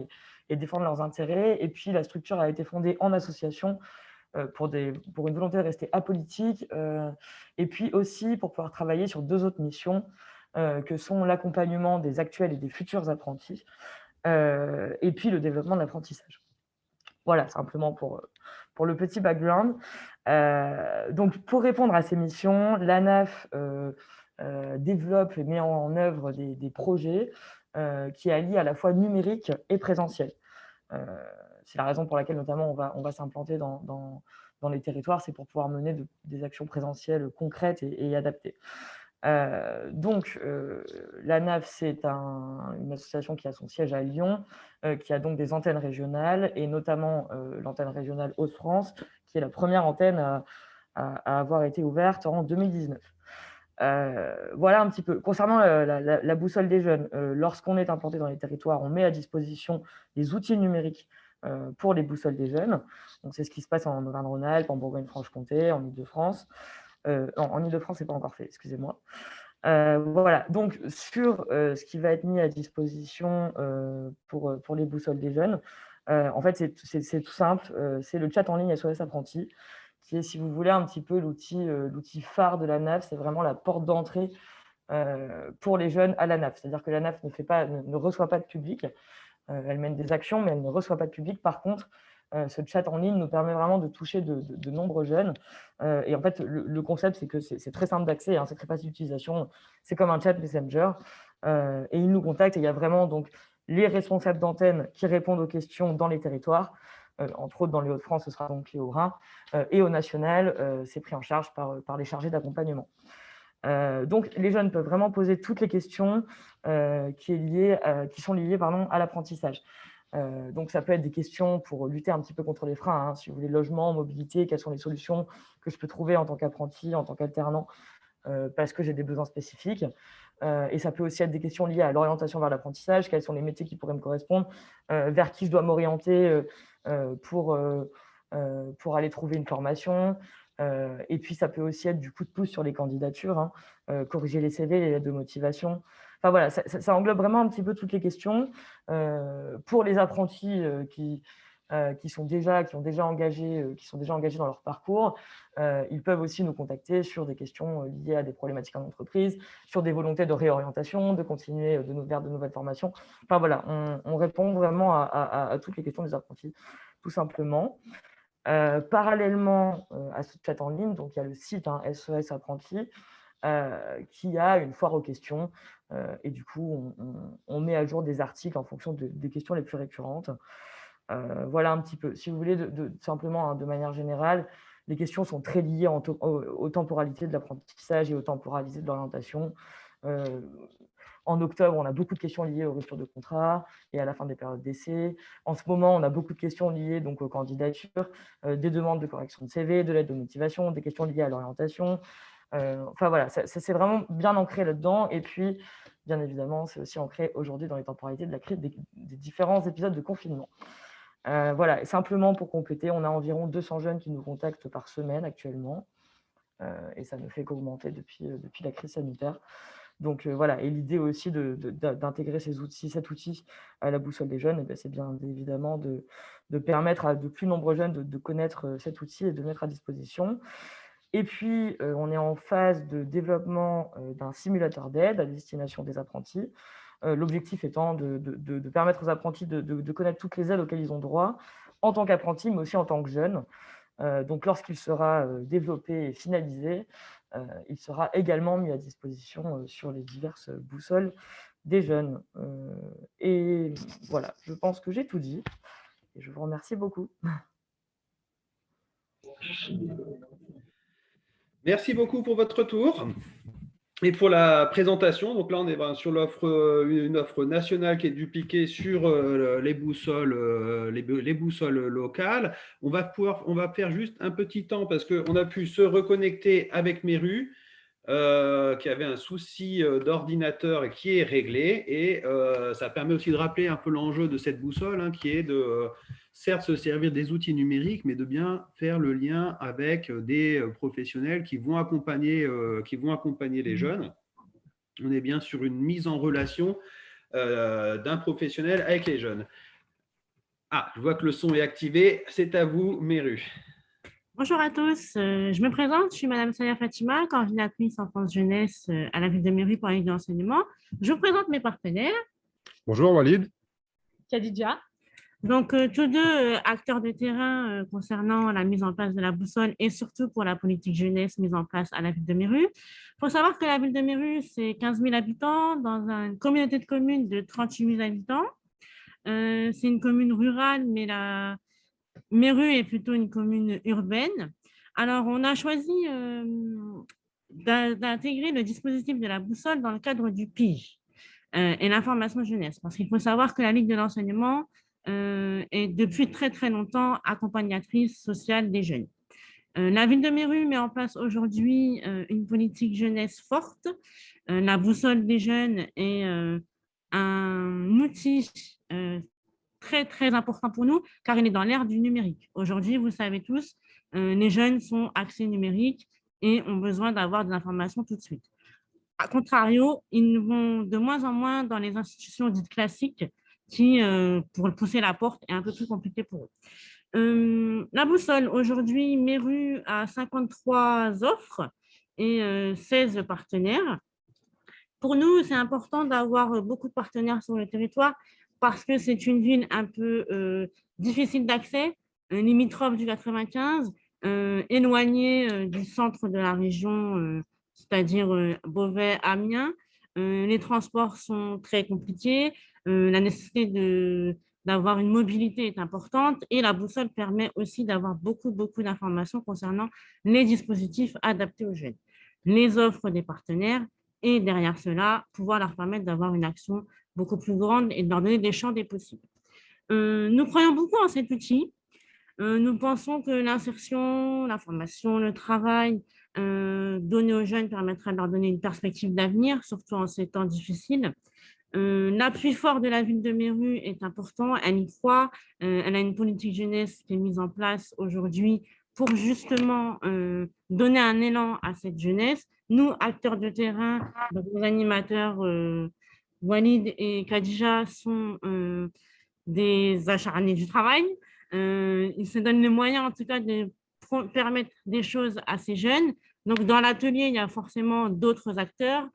et défendre leurs intérêts. Et puis la structure a été fondée en association pour une volonté de rester apolitique et puis aussi pour pouvoir travailler sur 2 autres missions que sont l'accompagnement des actuels et des futurs apprentis et puis le développement de l'apprentissage. Voilà, simplement pour le petit background. Donc, pour répondre à ces missions, l'ANAF développe et met en œuvre des projets qui allient à la fois numérique et présentiel. C'est la raison pour laquelle, notamment, on va s'implanter dans dans les territoires, c'est pour pouvoir mener des actions présentielles concrètes et adaptées. Donc, la NAF, c'est une association qui a son siège à Lyon, qui a donc des antennes régionales, et notamment l'antenne régionale Hauts-de-France, qui est la première antenne à avoir été ouverte en 2019. Voilà un petit peu. Concernant la boussole des jeunes, lorsqu'on est implanté dans les territoires, on met à disposition des outils numériques pour les boussoles des jeunes. Donc, c'est ce qui se passe en Auvergne-Rhône-Alpes, en Bourgogne-Franche-Comté, en Île-de-France. En Île-de-France, ce n'est pas encore fait, excusez-moi. Voilà, donc sur ce qui va être mis à disposition pour les boussoles des jeunes, en fait, c'est tout simple, c'est le chat en ligne SOS Apprentis, qui est, si vous voulez, un petit peu l'outil phare de la NAF, c'est vraiment la porte d'entrée pour les jeunes à la NAF. C'est-à-dire que la NAF ne reçoit pas de public, elle mène des actions, mais elle ne reçoit pas de public. Par contre, ce chat en ligne nous permet vraiment de toucher de nombreux jeunes. Et en fait, le concept, c'est que c'est très simple d'accès, hein, c'est très facile d'utilisation. C'est comme un chat Messenger. Et ils nous contactent. Et il y a vraiment donc, les responsables d'antenne qui répondent aux questions dans les territoires. Entre autres, dans les Hauts-de-France, ce sera donc Cléo Brun. Et au national, c'est pris en charge par les chargés d'accompagnement. Donc, les jeunes peuvent vraiment poser toutes les questions qui sont liées à l'apprentissage. Donc, ça peut être des questions pour lutter un petit peu contre les freins, hein, si vous voulez, logement, mobilité, quelles sont les solutions que je peux trouver en tant qu'apprenti, en tant qu'alternant, parce que j'ai des besoins spécifiques. Et ça peut aussi être des questions liées à l'orientation vers l'apprentissage, quels sont les métiers qui pourraient me correspondre, vers qui je dois m'orienter pour aller trouver une formation. Et puis, ça peut aussi être du coup de pouce sur les candidatures, hein, corriger les CV, les lettres de motivation. Enfin, voilà, ça englobe vraiment un petit peu toutes les questions. Pour les apprentis qui sont déjà engagés dans leur parcours, ils peuvent aussi nous contacter sur des questions liées à des problématiques en entreprise, sur des volontés de réorientation, de continuer vers de nouvelles formations. Enfin, voilà, on répond vraiment à toutes les questions des apprentis, tout simplement. Parallèlement à ce chat en ligne, donc il y a le site SOS Apprentis qui a une foire aux questions et du coup on met à jour des articles en fonction des questions les plus récurrentes. Voilà un petit peu. Si vous voulez, simplement, hein, de manière générale, les questions sont très liées aux temporalités de l'apprentissage et aux temporalités de l'orientation. En octobre, on a beaucoup de questions liées aux ruptures de contrat et à la fin des périodes d'essai. En ce moment, on a beaucoup de questions liées donc, aux candidatures, des demandes de correction de CV, de l'aide de motivation, des questions liées à l'orientation. Enfin voilà, c'est vraiment bien ancré là-dedans. Et puis, bien évidemment, c'est aussi ancré aujourd'hui dans les temporalités de la crise des différents épisodes de confinement. Voilà, et simplement pour compléter, on a environ 200 jeunes qui nous contactent par semaine actuellement. Et ça ne fait qu'augmenter depuis la crise sanitaire. Donc voilà, et l'idée aussi d'intégrer cet outil à la boussole des jeunes, c'est bien évidemment de permettre à de plus nombreux jeunes de connaître cet outil et de le mettre à disposition. Et puis, on est en phase de développement d'un simulateur d'aide à destination des apprentis. L'objectif étant de permettre aux apprentis de connaître toutes les aides auxquelles ils ont droit en tant qu'apprentis, mais aussi en tant que jeunes. Donc, lorsqu'il sera développé et finalisé, il sera également mis à disposition sur les diverses boussoles des jeunes. Et voilà, je pense que j'ai tout dit. Et je vous remercie beaucoup. Merci beaucoup pour votre tour et pour la présentation. Donc là, on est sur une offre nationale qui est dupliquée sur les boussoles locales. On va faire juste un petit temps parce qu'on a pu se reconnecter avec Meru, qui avait un souci d'ordinateur et qui est réglé. Et ça permet aussi de rappeler un peu l'enjeu de cette boussole, hein, qui est de certes se servir des outils numériques, mais de bien faire le lien avec des professionnels qui vont accompagner les jeunes. On est bien sur une mise en relation d'un professionnel avec les jeunes. Ah, je vois que le son est activé. C'est à vous, Meru. Bonjour à tous, je me présente, je suis Madame Saya Fatima, coordinatrice enfance jeunesse à la ville de Meru pour la Ligue de l'enseignement. Je vous présente mes partenaires. Bonjour Walid. Khadija. Donc, tous deux acteurs de terrain concernant la mise en place de la boussole et surtout pour la politique jeunesse mise en place à la ville de Meru. Il faut savoir que la ville de Meru, c'est 15 000 habitants dans une communauté de communes de 38 000 habitants. C'est une commune rurale, mais Méru est plutôt une commune urbaine. Alors, on a choisi d'intégrer le dispositif de la boussole dans le cadre du PIGE et l'information jeunesse, parce qu'il faut savoir que la Ligue de l'enseignement est depuis très, très longtemps accompagnatrice sociale des jeunes. La ville de Méru met en place aujourd'hui une politique jeunesse forte. La boussole des jeunes est un outil très, très important pour nous, car il est dans l'ère du numérique. Aujourd'hui, vous savez tous, les jeunes sont axés numériques et ont besoin d'avoir de l'information tout de suite. A contrario, ils vont de moins en moins dans les institutions dites classiques qui, pour pousser la porte, est un peu plus compliqué pour eux. La boussole, aujourd'hui, Méru a 53 offres et 16 partenaires. Pour nous, c'est important d'avoir beaucoup de partenaires sur le territoire parce que c'est une ville un peu difficile d'accès, limitrophe du 95, éloignée du centre de la région, c'est-à-dire Beauvais, Amiens. Les transports sont très compliqués, la nécessité d'avoir une mobilité est importante et la boussole permet aussi d'avoir beaucoup d'informations concernant les dispositifs adaptés aux jeunes, les offres des partenaires et derrière cela, pouvoir leur permettre d'avoir une action beaucoup plus grande et de leur donner des champs des possibles. Nous croyons beaucoup en cet outil. Nous pensons que l'insertion, la formation, le travail donné aux jeunes permettra de leur donner une perspective d'avenir, surtout en ces temps difficiles. L'appui fort de la ville de Méru est important, elle y croit, elle a une politique jeunesse qui est mise en place aujourd'hui pour justement donner un élan à cette jeunesse. Nous, acteurs de terrain, nos animateurs Walid et Khadija sont des acharnés du travail. Ils se donnent les moyens, en tout cas, de permettre des choses à ces jeunes. Donc, dans l'atelier, il y a forcément d'autres acteurs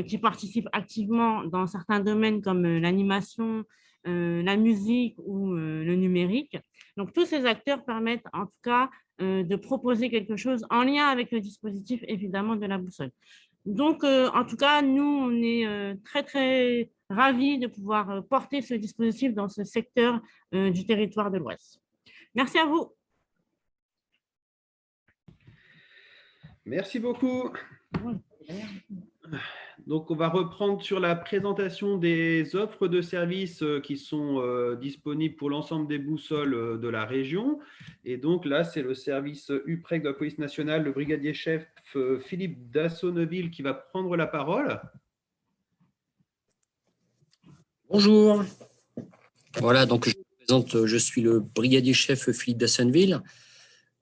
qui participent activement dans certains domaines comme l'animation, la musique ou le numérique. Donc, tous ces acteurs permettent en tout cas de proposer quelque chose en lien avec le dispositif, évidemment, de la boussole. Donc, en tout cas, nous, on est très, très ravis de pouvoir porter ce dispositif dans ce secteur du territoire de l'Ouest. Merci à vous. Merci beaucoup. Donc, on va reprendre sur la présentation des offres de services qui sont disponibles pour l'ensemble des boussoles de la région. Et donc là, c'est le service UPREC de la police nationale, le brigadier-chef Philippe Dassonneville qui va prendre la parole. Bonjour. Voilà, donc je me présente, je suis le brigadier-chef Philippe Dassonneville.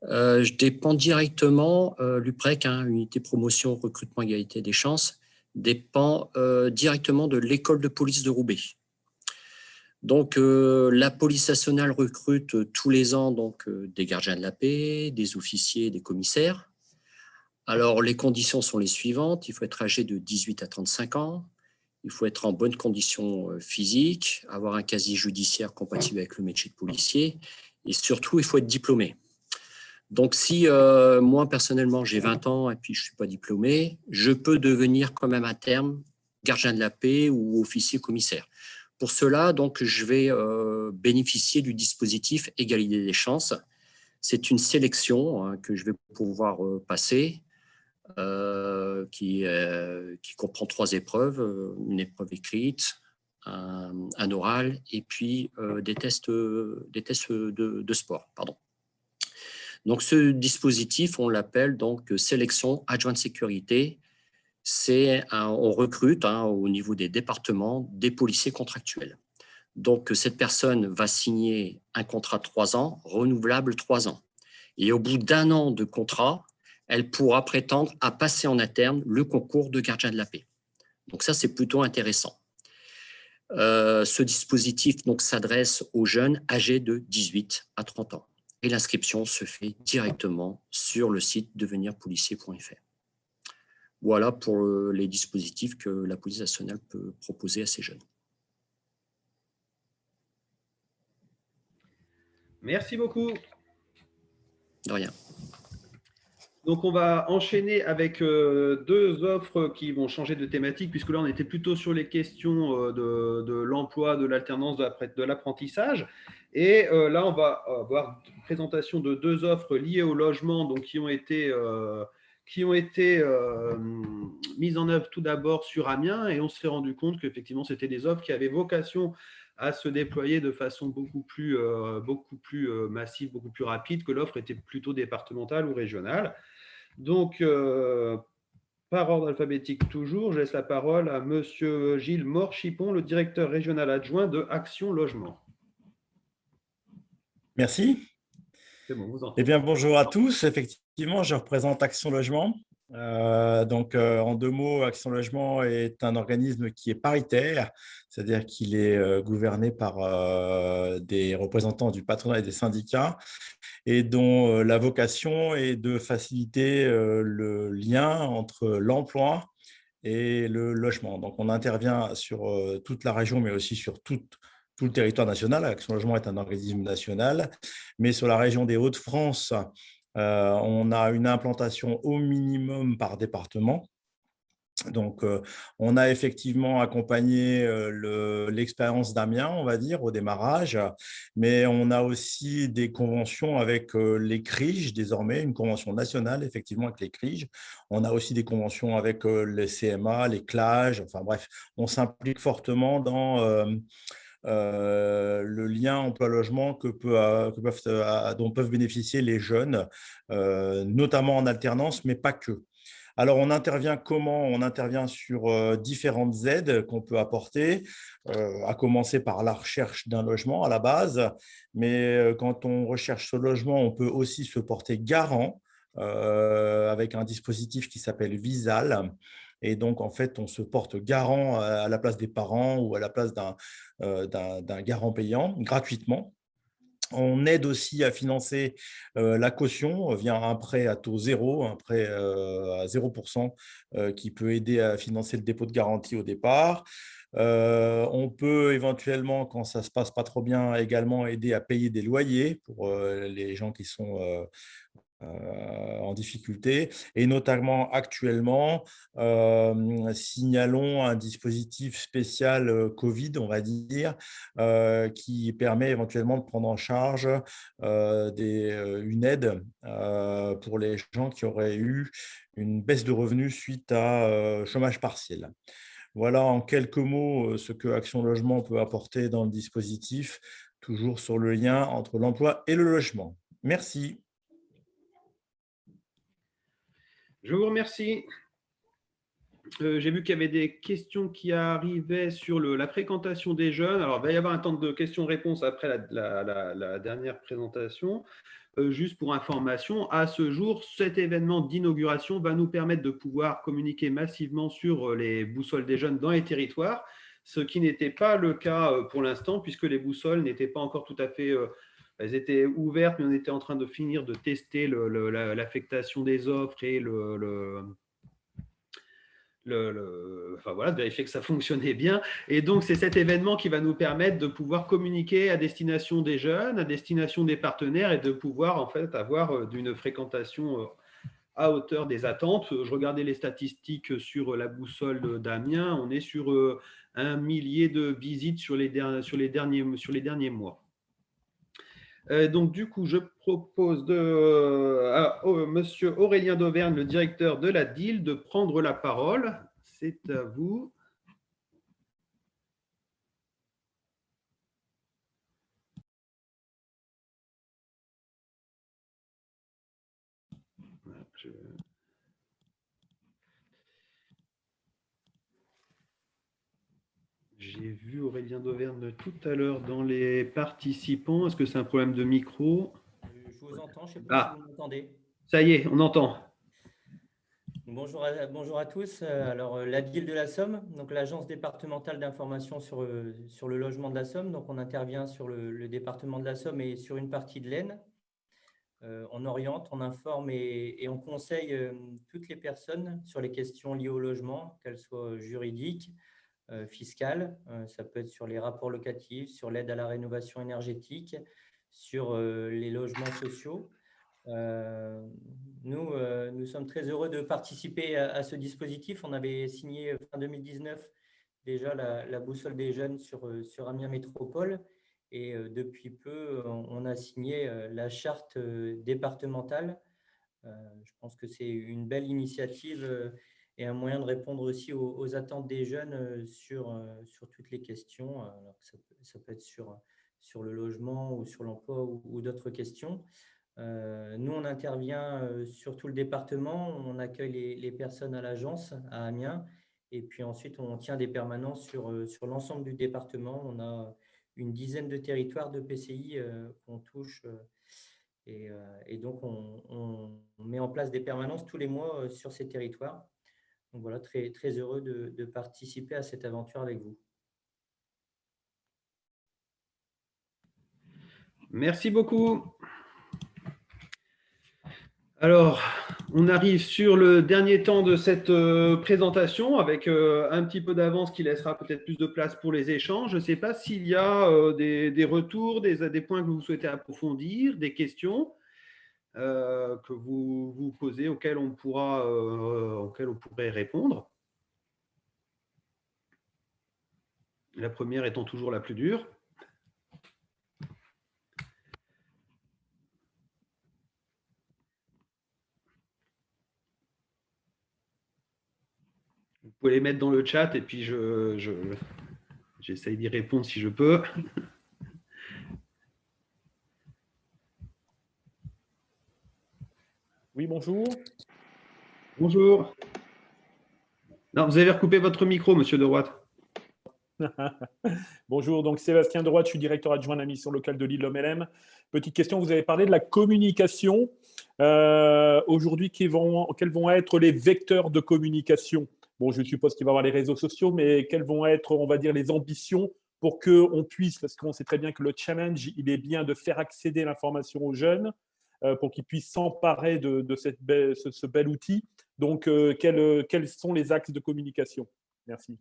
Je dépends directement, l'UPREC, unité promotion, recrutement, égalité des chances, dépend directement de l'école de police de Roubaix. Donc, la police nationale recrute tous les ans donc, des gardiens de la paix, des officiers, des commissaires. Alors, les conditions sont les suivantes. Il faut être âgé de 18 à 35 ans. Il faut être en bonne condition physique, avoir un casier judiciaire compatible avec le métier de policier. Et surtout, il faut être diplômé. Donc, si moi, personnellement, j'ai 20 ans et puis je ne suis pas diplômé, je peux devenir quand même à terme gardien de la paix ou officier commissaire. Pour cela, donc, je vais bénéficier du dispositif Égalité des chances. C'est une sélection que je vais pouvoir passer, qui comprend 3 épreuves, une épreuve écrite, un oral et puis des tests de sport. Pardon. Donc, ce dispositif, on l'appelle donc sélection adjointe sécurité. On recrute au niveau des départements des policiers contractuels. Donc, cette personne va signer un contrat de 3 ans, renouvelable 3 ans. Et au bout d'1 an de contrat, elle pourra prétendre à passer en interne le concours de gardien de la paix. Donc, ça, c'est plutôt intéressant. Ce dispositif s'adresse aux jeunes âgés de 18 à 30 ans. Et l'inscription se fait directement sur le site devenirpolicier.fr. Voilà pour les dispositifs que la police nationale peut proposer à ces jeunes. Merci beaucoup. De rien. Donc, on va enchaîner avec 2 offres qui vont changer de thématique, puisque là, on était plutôt sur les questions de l'emploi, de l'alternance, de l'apprentissage. Et là, on va avoir une présentation de 2 offres liées au logement, donc qui ont été mises en œuvre tout d'abord sur Amiens, et on s'est rendu compte qu'effectivement, c'était des offres qui avaient vocation à se déployer de façon beaucoup plus massive, beaucoup plus rapide, que l'offre était plutôt départementale ou régionale. Donc, par ordre alphabétique toujours, je laisse la parole à Monsieur Gilles Morchipon, le directeur régional adjoint de Action Logement. Merci. C'est bon, vous entendez. Eh bien, bonjour à tous. Effectivement, je représente Action Logement. En 2 mots, Action Logement est un organisme qui est paritaire, c'est-à-dire qu'il est gouverné par des représentants du patronat et des syndicats, et dont la vocation est de faciliter le lien entre l'emploi et le logement. Donc, on intervient sur toute la région, mais aussi sur tout le territoire national. Action Logement est un organisme national, mais sur la région des Hauts-de-France, on a une implantation au minimum par département. Donc, on a effectivement accompagné l'expérience d'Amiens, on va dire, au démarrage, mais on a aussi des conventions avec les CRIJ, désormais, une convention nationale, effectivement, avec les CRIJ. On a aussi des conventions avec les CMA, les CLAGE, enfin bref, on s'implique fortement dans le lien emploi-logement dont peuvent bénéficier les jeunes, notamment en alternance, mais pas que. Alors, on intervient comment? On intervient sur différentes aides qu'on peut apporter, à commencer par la recherche d'un logement à la base. Mais quand on recherche ce logement, on peut aussi se porter garant avec un dispositif qui s'appelle Visal. Et donc, en fait, on se porte garant à la place des parents ou à la place d'un garant payant gratuitement. On aide aussi à financer la caution via un prêt à taux zéro, un prêt à 0% qui peut aider à financer le dépôt de garantie au départ. On peut éventuellement, quand ça ne se passe pas trop bien, également aider à payer des loyers pour les gens qui sont en difficulté, et notamment actuellement, signalons un dispositif spécial Covid, on va dire, qui permet éventuellement de prendre en charge une aide pour les gens qui auraient eu une baisse de revenus suite à chômage partiel. Voilà en quelques mots ce que Action Logement peut apporter dans le dispositif, toujours sur le lien entre l'emploi et le logement. Merci. Je vous remercie. J'ai vu qu'il y avait des questions qui arrivaient sur la fréquentation des jeunes. Alors, il va y avoir un temps de questions-réponses après la dernière présentation. Juste pour information, à ce jour, cet événement d'inauguration va nous permettre de pouvoir communiquer massivement sur les boussoles des jeunes dans les territoires, ce qui n'était pas le cas pour l'instant, puisque les boussoles n'étaient pas encore tout à fait… elles étaient ouvertes, mais on était en train de finir de tester l'affectation des offres et de vérifier que ça fonctionnait bien. Et donc, c'est cet événement qui va nous permettre de pouvoir communiquer à destination des jeunes, à destination des partenaires, et de pouvoir en fait avoir d'une fréquentation à hauteur des attentes. Je regardais les statistiques sur la boussole d'Amiens. On est sur 1 millier de visites sur les derniers mois. Donc, du coup, je propose à Monsieur Aurélien d'Auvergne, le directeur de la DIL, de prendre la parole. C'est à vous. J'ai vu Aurélien d'Auvergne tout à l'heure dans les participants. Est-ce que c'est un problème de micro? Je vous entends, je ne sais pas si vous m'entendez. Ça y est, on entend. Bonjour à tous. Alors, la DIL de la Somme, donc l'Agence départementale d'information sur le logement de la Somme. Donc, on intervient sur le département de la Somme et sur une partie de l'Aisne. On oriente, on informe et on conseille toutes les personnes sur les questions liées au logement, qu'elles soient juridiques, fiscales, ça peut être sur les rapports locatifs, sur l'aide à la rénovation énergétique, sur les logements sociaux. Nous sommes très heureux de participer à ce dispositif. On avait signé fin 2019 déjà la boussole des jeunes sur Amiens Métropole. Et depuis peu, on a signé la charte départementale. Je pense que c'est une belle initiative et un moyen de répondre aussi aux attentes des jeunes sur toutes les questions. Alors ça peut être sur le logement ou sur l'emploi ou d'autres questions. Nous, on intervient sur tout le département. On accueille les personnes à l'agence, à Amiens. Et puis ensuite, on tient des permanences sur l'ensemble du département. On a une dizaine de territoires de PCI qu'on touche. Et donc, on met en place des permanences tous les mois sur ces territoires. Donc voilà, très, très heureux de participer à cette aventure avec vous. Merci beaucoup. Alors, on arrive sur le dernier temps de cette présentation avec un petit peu d'avance qui laissera peut-être plus de place pour les échanges. Je ne sais pas s'il y a des retours, des points que vous souhaitez approfondir, des questions que vous vous posez auxquelles on pourrait répondre. La première étant toujours la plus dure. Vous pouvez les mettre dans le chat et puis j'essaye d'y répondre si je peux. Oui, bonjour. Bonjour. Non, vous avez recoupé votre micro, monsieur De Roite. Bonjour, donc Sébastien De Roite, je suis directeur adjoint de la mission locale de l'ILOM-LM. Petite question, vous avez parlé de la communication. Aujourd'hui, quels vont être les vecteurs de communication? Bon, je suppose qu'il va y avoir les réseaux sociaux, mais quelles vont être, on va dire, les ambitions pour qu'on puisse, parce qu'on sait très bien que le challenge, il est bien de faire accéder l'information aux jeunes pour qu'ils puissent s'emparer de ce bel outil. Donc, quels sont les axes de communication? Merci.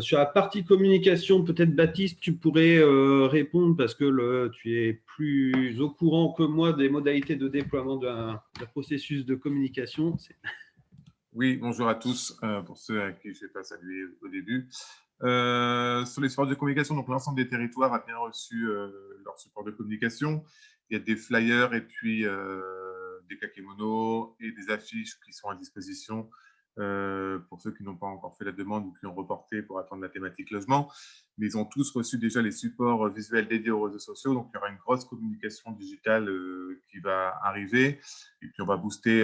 Sur la partie communication, peut-être Baptiste, tu pourrais répondre parce que tu es plus au courant que moi des modalités de déploiement d'un processus de communication. Oui, bonjour à tous, pour ceux à qui je n'ai pas salué au début. Sur les supports de communication, donc l'ensemble des territoires a bien reçu leur support de communication. Il y a des flyers et puis des kakémonos et des affiches qui sont à disposition pour ceux qui n'ont pas encore fait la demande ou qui ont reporté pour attendre la thématique logement. Mais ils ont tous reçu déjà les supports visuels dédiés aux réseaux sociaux. Donc, il y aura une grosse communication digitale qui va arriver. Et puis, on va booster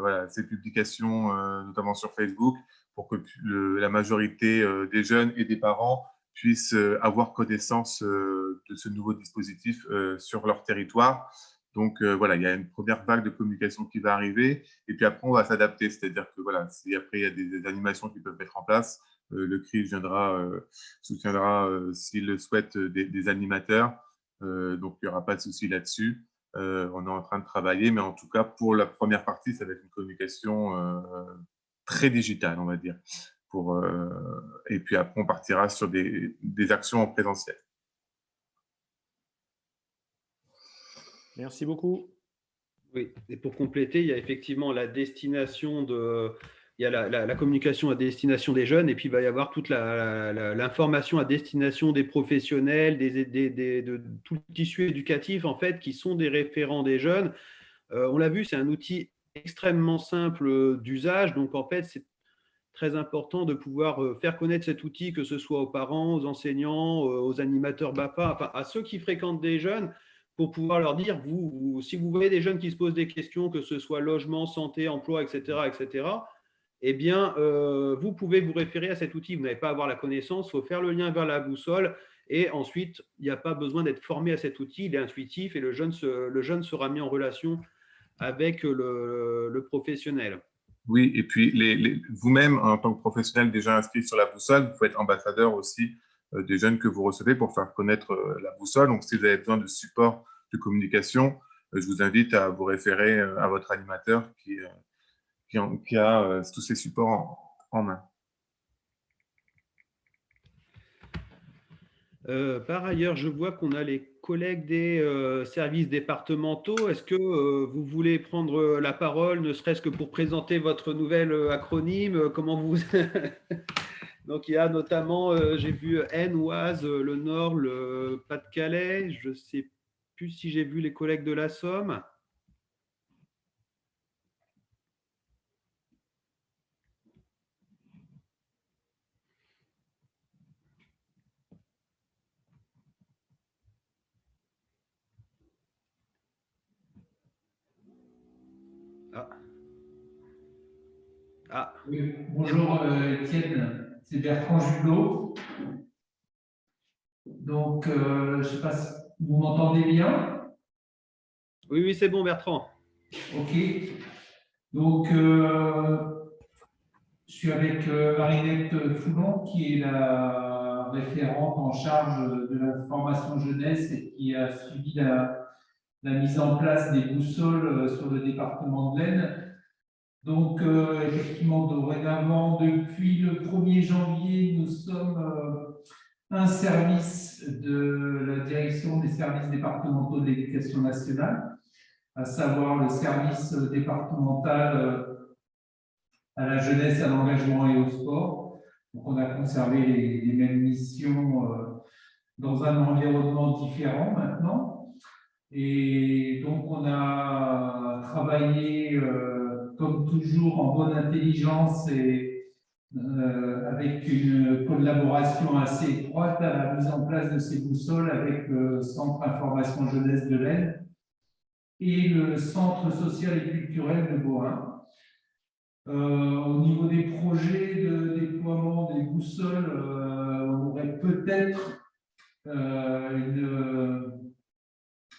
voilà, ces publications, notamment sur Facebook, pour que la majorité des jeunes et des parents puissent avoir connaissance de ce nouveau dispositif sur leur territoire. Donc, voilà, il y a une première vague de communication qui va arriver. Et puis après, on va s'adapter. C'est-à-dire que, voilà, si après, il y a des animations qui peuvent mettre en place, le CRI soutiendra, s'il le souhaite, des animateurs. Donc, il n'y aura pas de souci là-dessus. On est en train de travailler. Mais en tout cas, pour la première partie, ça va être une communication très digitale, on va dire. Et puis après, on partira sur des actions en présentiel. Merci beaucoup. Oui, et pour compléter, il y a effectivement la destination il y a la communication à destination des jeunes, et puis il va y avoir toute l'information à destination des professionnels, de tout le tissu éducatif, en fait, qui sont des référents des jeunes. On l'a vu, c'est un outil extrêmement simple d'usage, donc en fait, c'est très important de pouvoir faire connaître cet outil, que ce soit aux parents, aux enseignants, aux animateurs BAPA, enfin, à ceux qui fréquentent des jeunes, pour pouvoir leur dire, si vous voyez des jeunes qui se posent des questions, que ce soit logement, santé, emploi, etc., eh bien, vous pouvez vous référer à cet outil. Vous n'avez pas à avoir la connaissance, il faut faire le lien vers la boussole. Et ensuite, il n'y a pas besoin d'être formé à cet outil, il est intuitif et le jeune sera mis en relation avec le professionnel. Oui, et puis vous-même, en tant que professionnel déjà inscrit sur la boussole, vous pouvez être ambassadeur aussi des jeunes que vous recevez pour faire connaître la boussole. Donc, si vous avez besoin de support de communication, je vous invite à vous référer à votre animateur qui a tous ces supports en main. Par ailleurs, je vois qu'on a les collègues des services départementaux. Est-ce que vous voulez prendre la parole, ne serait-ce que pour présenter votre nouvel acronyme? Comment vous… Donc, il y a notamment, j'ai vu Aisne, Oise, le Nord, le Pas-de-Calais. Je ne sais plus si j'ai vu les collègues de la Somme. Ah. Ah. Oui, bonjour Étienne, c'est Bertrand Julot. Donc, je ne sais pas si vous m'entendez bien. Oui, oui, c'est bon, Bertrand. Ok. Donc, je suis avec Marinette Foulon, qui est la référente en charge de la formation jeunesse et qui a suivi la mise en place des boussoles sur le département de l'Aisne. Donc, effectivement, dorénavant, depuis le 1er janvier, nous sommes un service de la direction des services départementaux de l'éducation nationale, à savoir le service départemental à la jeunesse, à l'engagement et au sport. Donc, on a conservé les mêmes missions dans un environnement différent maintenant. Et donc, on a travaillé, comme toujours, en bonne intelligence et avec une collaboration assez étroite à la mise en place de ces boussoles avec le Centre Information Jeunesse de l'Aisne et le Centre Social et Culturel de Bohain. Au niveau des projets de déploiement des boussoles, on aurait peut-être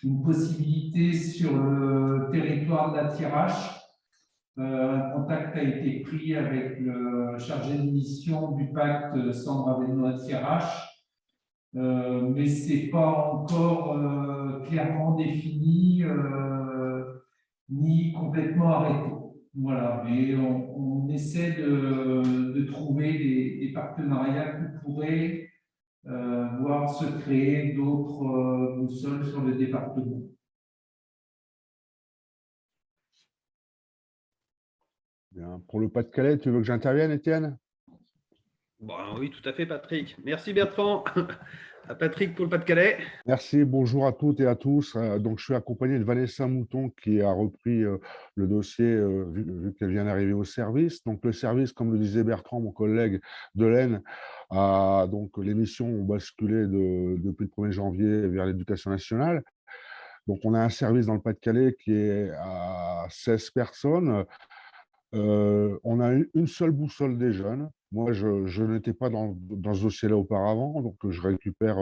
une possibilité sur le territoire de la Thiérache. Un contact a été pris avec le chargé de mission du pacte Sambre-Avesnois-Thiérache, mais ce n'est pas encore clairement défini ni complètement arrêté. Voilà, mais on essaie de trouver des partenariats qui pourraient voir se créer d'autres boussoles sur le département. Bien. Pour le Pas-de-Calais, tu veux que j'intervienne, Étienne? Bon, oui, tout à fait, Patrick. Merci, Bertrand. À Patrick pour le Pas-de-Calais. Merci, bonjour à toutes et à tous. Donc, je suis accompagné de Vanessa Mouton qui a repris le dossier vu qu'elle vient d'arriver au service. Donc, le service, comme le disait Bertrand, mon collègue de l'Aisne, donc les missions ont basculé depuis le 1er janvier vers l'éducation nationale. Donc, on a un service dans le Pas-de-Calais qui est à 16 personnes. On a une seule boussole des jeunes. Moi, je n'étais pas dans ce dossier-là auparavant, donc je récupère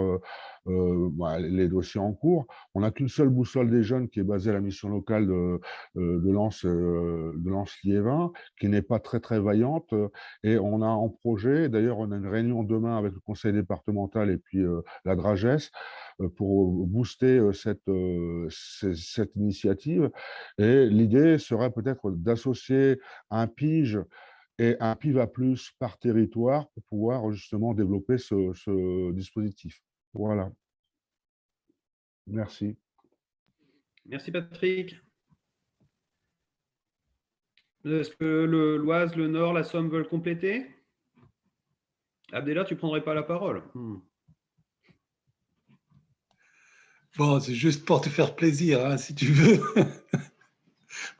les dossiers en cours. On n'a qu'une seule boussole des jeunes qui est basée à la mission locale de Lens-Liévin, qui n'est pas très, très vaillante. Et on a en projet, d'ailleurs, on a une réunion demain avec le conseil départemental et puis la Dragesse pour booster cette initiative. Et l'idée serait peut-être d'associer un PIGE et un PIVA+ par territoire pour pouvoir justement développer ce dispositif. Voilà. Merci. Merci, Patrick. Est-ce que l'Oise, le Nord, la Somme veulent compléter? Abdella, tu ne prendrais pas la parole? Bon, c'est juste pour te faire plaisir, hein, si tu veux.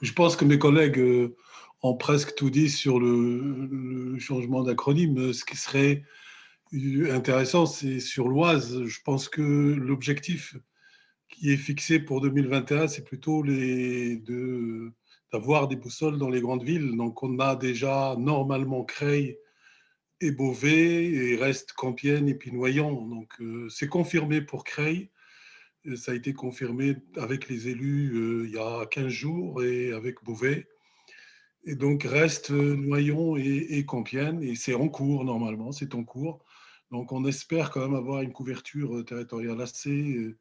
Je pense que mes collègues ont presque tout dit sur le changement d'acronyme. Ce qui serait intéressant, c'est sur l'Oise. Je pense que l'objectif qui est fixé pour 2021, c'est plutôt d'avoir des boussoles dans les grandes villes. Donc, on a déjà normalement Creil et Beauvais, et il reste Compiègne et puis Noyant. Donc, c'est confirmé pour Creil. Ça a été confirmé avec les élus il y a 15 jours et avec Beauvais. Et donc, reste Noyon et Compiègne, et c'est en cours normalement, c'est en cours. Donc, on espère quand même avoir une couverture territoriale assez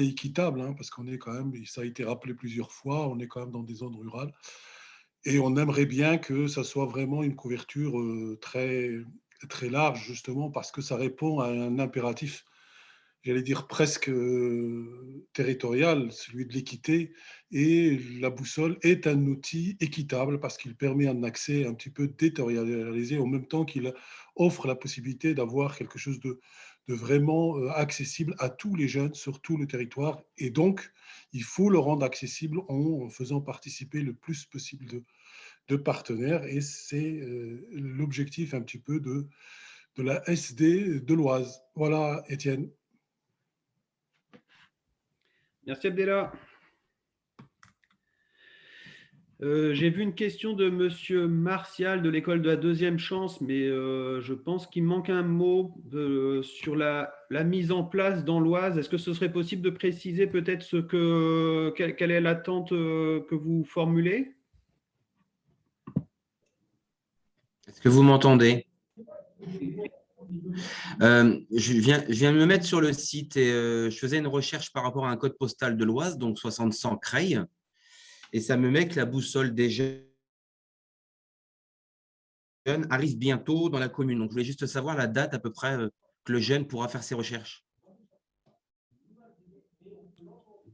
équitable, hein, parce qu'on est quand même, ça a été rappelé plusieurs fois, on est quand même dans des zones rurales. Et on aimerait bien que ça soit vraiment une couverture très, très large, justement, parce que ça répond à un impératif j'allais dire presque territorial, celui de l'équité. Et la boussole est un outil équitable parce qu'il permet un accès un petit peu déterritorialisé en même temps qu'il offre la possibilité d'avoir quelque chose de vraiment accessible à tous les jeunes sur tout le territoire. Et donc, il faut le rendre accessible en faisant participer le plus possible de partenaires. Et c'est l'objectif un petit peu de la SD de l'Oise. Voilà, Étienne. Merci Abdella. J'ai vu une question de Monsieur Martial de l'école de la deuxième chance, mais je pense qu'il manque un mot sur la mise en place dans l'Oise. Est-ce que ce serait possible de préciser peut-être quelle est l'attente que vous formulez? Est-ce que vous m'entendez? Je viens de me mettre sur le site et je faisais une recherche par rapport à un code postal de l'Oise, donc 60-100 Creil, et ça me met que la boussole des jeunes arrive bientôt dans la commune. Donc, je voulais juste savoir la date à peu près que le jeune pourra faire ses recherches.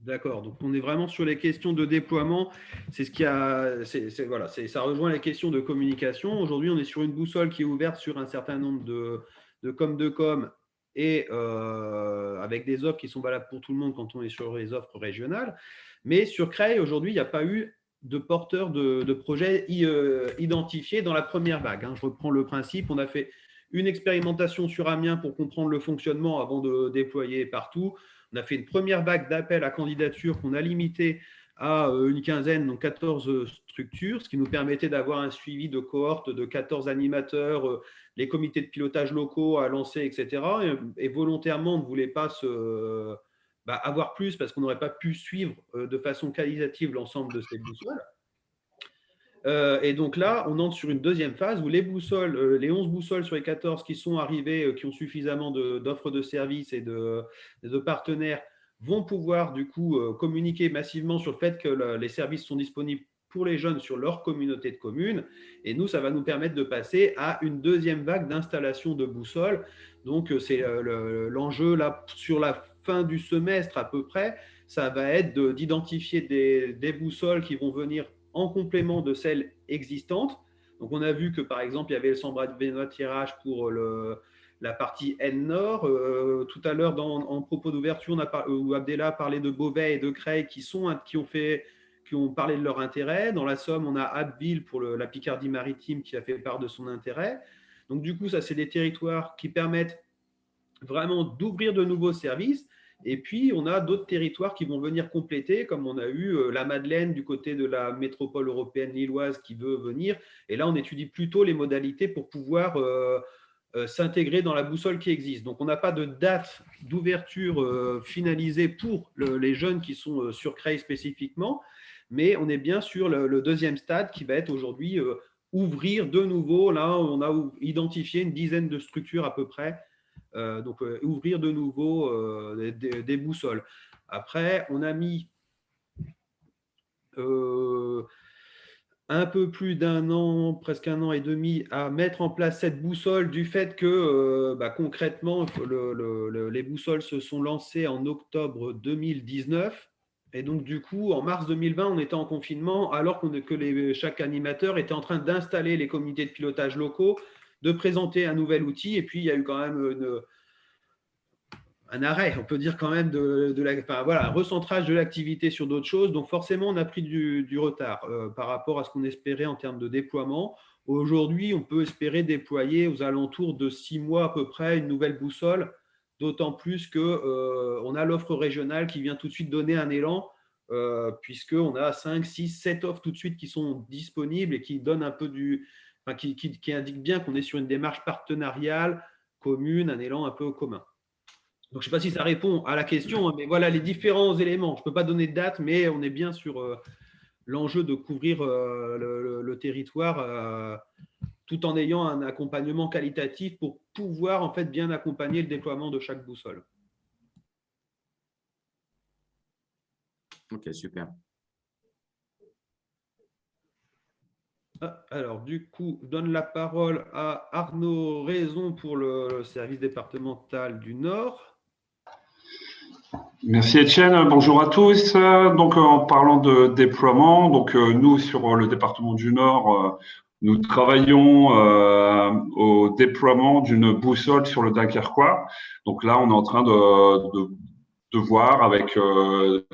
D'accord, donc on est vraiment sur les questions de déploiement. C'est ce qui a, voilà, ça rejoint les questions de communication. Aujourd'hui, on est sur une boussole qui est ouverte sur un certain nombre de com et avec des offres qui sont valables pour tout le monde quand on est sur les offres régionales. Mais sur Creil, aujourd'hui, il n'y a pas eu de porteurs de projets identifiés dans la première vague. Je reprends le principe. On a fait une expérimentation sur Amiens pour comprendre le fonctionnement avant de déployer partout. On a fait une première vague d'appels à candidature qu'on a limité à une quinzaine, donc 14 structures, ce qui nous permettait d'avoir un suivi de cohorte de 14 animateurs, les comités de pilotage locaux à lancer, etc. Et volontairement, on ne voulait pas avoir plus parce qu'on n'aurait pas pu suivre de façon qualitative l'ensemble de ces boussoles. Et donc là, on entre sur une deuxième phase où les boussoles, les 11 boussoles sur les 14 qui sont arrivées, qui ont suffisamment d'offres de services et de partenaires, vont pouvoir du coup communiquer massivement sur le fait que les services sont disponibles pour les jeunes sur leur communauté de communes. Et nous, ça va nous permettre de passer à une deuxième vague d'installation de boussoles. Donc, c'est l'enjeu là sur la fin du semestre à peu près. Ça va être d'identifier des boussoles qui vont venir en complément de celles existantes. Donc, on a vu que, par exemple, il y avait le Sambra de Benoît-Tirage pour la partie N-Nord. Tout à l'heure, en propos d'ouverture, où Abdella parlait de Beauvais et de Creil qui ont parlé de leur intérêt. Dans la Somme, on a Abbeville pour la Picardie maritime qui a fait part de son intérêt. Donc, du coup, ça, c'est des territoires qui permettent vraiment d'ouvrir de nouveaux services. Et puis, on a d'autres territoires qui vont venir compléter, comme on a eu la Madeleine du côté de la métropole européenne lilloise qui veut venir. Et là, on étudie plutôt les modalités pour pouvoir s'intégrer dans la boussole qui existe. Donc, on n'a pas de date d'ouverture finalisée pour les jeunes qui sont sur Creil spécifiquement, mais on est bien sur le deuxième stade qui va être aujourd'hui ouvrir de nouveau. Là, on a identifié une dizaine de structures à peu près. Donc, ouvrir de nouveau des boussoles. Après, on a mis un peu plus d'un an, presque un an et demi, à mettre en place cette boussole du fait que concrètement, les boussoles se sont lancées en octobre 2019. Et donc, du coup, en mars 2020, on était en confinement, alors que chaque animateur était en train d'installer les comités de pilotage locaux, de présenter un nouvel outil. Et puis, il y a eu quand même un arrêt, on peut dire quand même, un recentrage de l'activité sur d'autres choses. Donc, forcément, on a pris du retard par rapport à ce qu'on espérait en termes de déploiement. Aujourd'hui, on peut espérer déployer aux alentours de 6 mois à peu près une nouvelle boussole, d'autant plus qu'on a l'offre régionale qui vient tout de suite donner un élan, puisqu'on a 5, 6, 7 offres tout de suite qui sont disponibles et qui donnent un peu qui indiquent bien qu'on est sur une démarche partenariale, commune, un élan un peu commun. Donc, je ne sais pas si ça répond à la question, mais voilà les différents éléments. Je ne peux pas donner de date, mais on est bien sur l'enjeu de couvrir le territoire tout en ayant un accompagnement qualitatif pour pouvoir en fait bien accompagner le déploiement de chaque boussole. Ok, super. Alors, du coup, je donne la parole à Arnaud Raison pour le service départemental du Nord. Merci Étienne, bonjour à tous. Donc en parlant de déploiement, donc nous sur le département du Nord, nous travaillons au déploiement d'une boussole sur le Dunkerquois. Donc là, on est en train de voir avec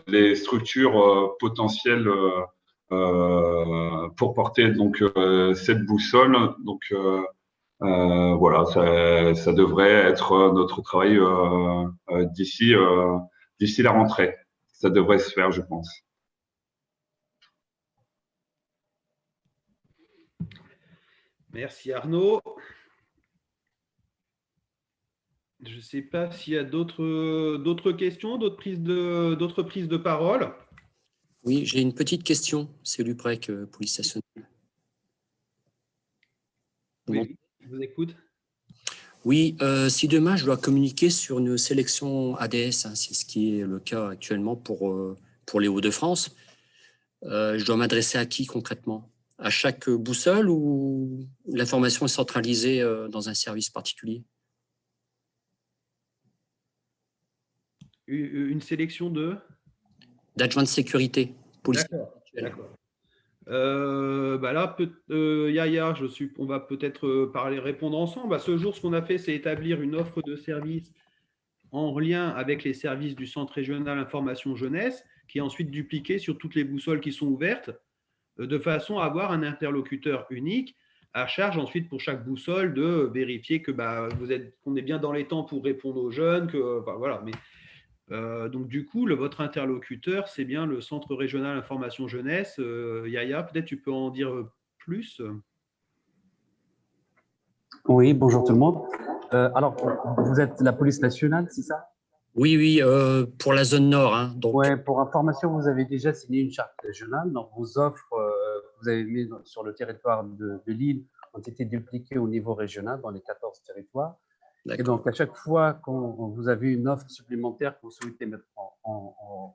les structures potentielles pour porter donc cette boussole. Donc voilà, ça devrait être notre travail d'ici la rentrée. Ça devrait se faire, je pense. Merci Arnaud. Je ne sais pas s'il y a d'autres questions, d'autres prises de parole. Oui, j'ai une petite question. C'est l'UPREC, police nationale. Oui, je vous écoute. Oui, si demain je dois communiquer sur une sélection ADS, hein, c'est ce qui est le cas actuellement pour les Hauts-de-France, je dois m'adresser à qui concrètement? À chaque boussole ou l'information est centralisée dans un service particulier? Une sélection d'adjoints de sécurité. D'accord. Là, Yaya, on va peut-être répondre ensemble. À ce jour, ce qu'on a fait, c'est établir une offre de service en lien avec les services du Centre régional information jeunesse, qui est ensuite dupliquée sur toutes les boussoles qui sont ouvertes, de façon à avoir un interlocuteur unique, à charge ensuite pour chaque boussole de vérifier que qu'on est bien dans les temps pour répondre aux jeunes, voilà. Mais donc du coup, votre interlocuteur, c'est bien le Centre régional information jeunesse. Yaya, peut-être tu peux en dire plus? Oui, bonjour tout le monde. Alors, vous êtes la police nationale, c'est ça? Oui, pour la zone nord. Hein, donc... Oui, pour information, vous avez déjà signé une charte régionale. Donc, vos offres que vous avez mises sur le territoire de l'île ont été dupliquées au niveau régional dans les 14 territoires. Et donc, à chaque fois qu'on vous avez une offre supplémentaire que vous souhaitez mettre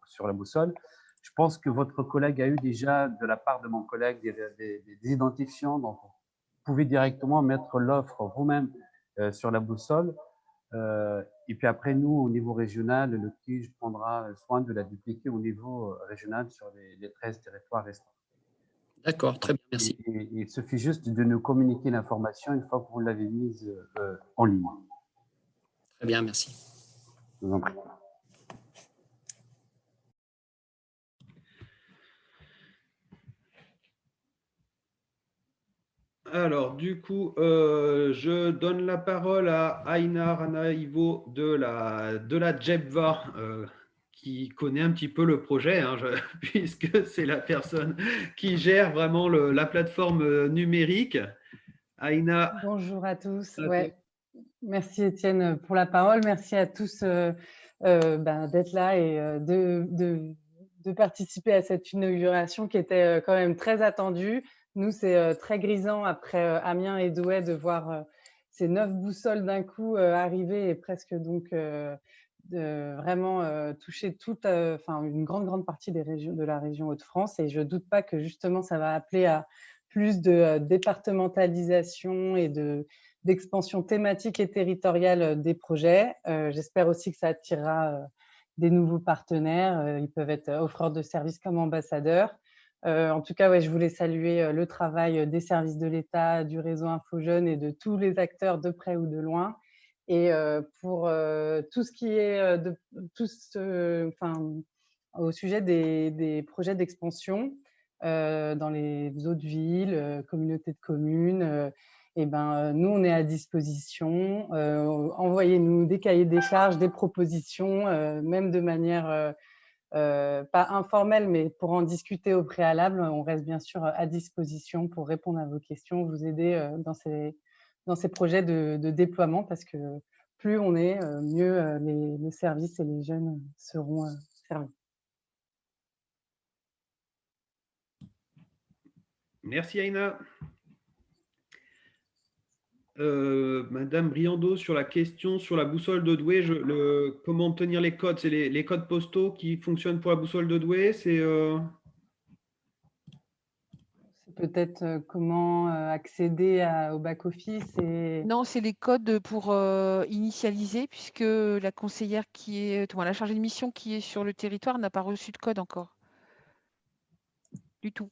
sur la boussole, je pense que votre collègue a eu déjà, de la part de mon collègue, des identifiants. Donc, vous pouvez directement mettre l'offre vous-même sur la boussole. Et puis après, nous, au niveau régional, le TIJ prendra soin de la dupliquer au niveau régional sur les 13 territoires restants. D'accord, très bien, merci. Il suffit juste de nous communiquer l'information une fois que vous l'avez mise en ligne. Très bien, merci. Je vous en prie. Alors, du coup, je donne la parole à Aina Ranaïvo de la JEBVA, qui connaît un petit peu le projet, hein, puisque c'est la personne qui gère vraiment la plateforme numérique. Aina. Bonjour à tous. Ouais. Merci Étienne pour la parole. Merci à tous d'être là et de participer à cette inauguration qui était quand même très attendue. Nous, c'est très grisant après Amiens et Douai de voir ces 9 boussoles d'un coup arriver et presque donc vraiment toucher une grande partie de la région Hauts-de-France. Et je ne doute pas que justement, ça va appeler à plus de départementalisation et d'expansion thématique et territoriale des projets. J'espère aussi que ça attirera des nouveaux partenaires. Ils peuvent être offreurs de services comme ambassadeurs. En tout cas, je voulais saluer le travail des services de l'État, du réseau Info Jeunes et de tous les acteurs de près ou de loin. Et pour tout ce qui est au sujet des projets d'expansion dans les autres villes, communautés de communes, nous, on est à disposition. Envoyez-nous des cahiers des charges, des propositions, même de manière pas informelle, mais pour en discuter au préalable. On reste bien sûr à disposition pour répondre à vos questions, vous aider dans ces projets de déploiement, parce que plus on est, mieux les services et les jeunes seront servis. Merci Aina. Madame Briando, sur la question sur la boussole de Douai, comment obtenir les codes? C'est les codes postaux qui fonctionnent pour la boussole de Douai? C'est Peut-être comment accéder au back-office et... Non, c'est les codes pour initialiser, puisque la conseillère la chargée de mission qui est sur le territoire n'a pas reçu de code encore. Du tout.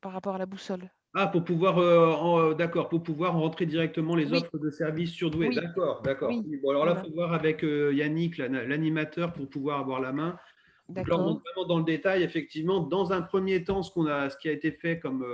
Par rapport à la boussole. Ah, pour pouvoir, d'accord, pour pouvoir rentrer directement les offres de services sur Douai. Oui. D'accord, d'accord. Oui. Oui, bon, alors là, il Voilà. faut voir avec Yannick, l'animateur, pour pouvoir avoir la main. Donc là, on D'accord. rentre vraiment dans le détail. Effectivement, dans un premier temps, ce qui a été fait comme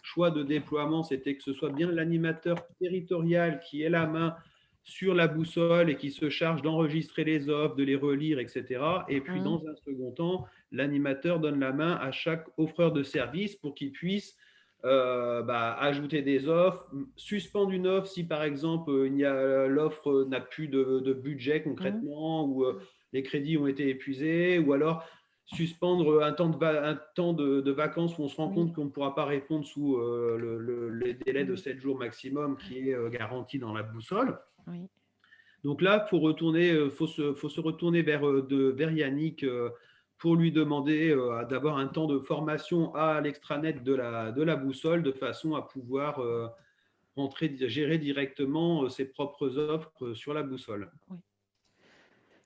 choix de déploiement, c'était que ce soit bien l'animateur territorial qui ait la main sur la boussole et qui se charge d'enregistrer les offres, de les relire, etc. Et puis, dans un second temps, l'animateur donne la main à chaque offreur de service pour qu'il puisse ajouter des offres, suspendre une offre si par exemple l'offre n'a plus de budget concrètement ou les crédits ont été épuisés, ou alors suspendre un temps de vacances où on se rend compte qu'on ne pourra pas répondre sous les délais de 7 jours maximum qui est garanti dans la boussole. Oui. Donc là, faut se retourner vers Yannick pour lui demander d'avoir un temps de formation à l'extranet de la boussole de façon à pouvoir gérer directement ses propres offres sur la boussole. Oui.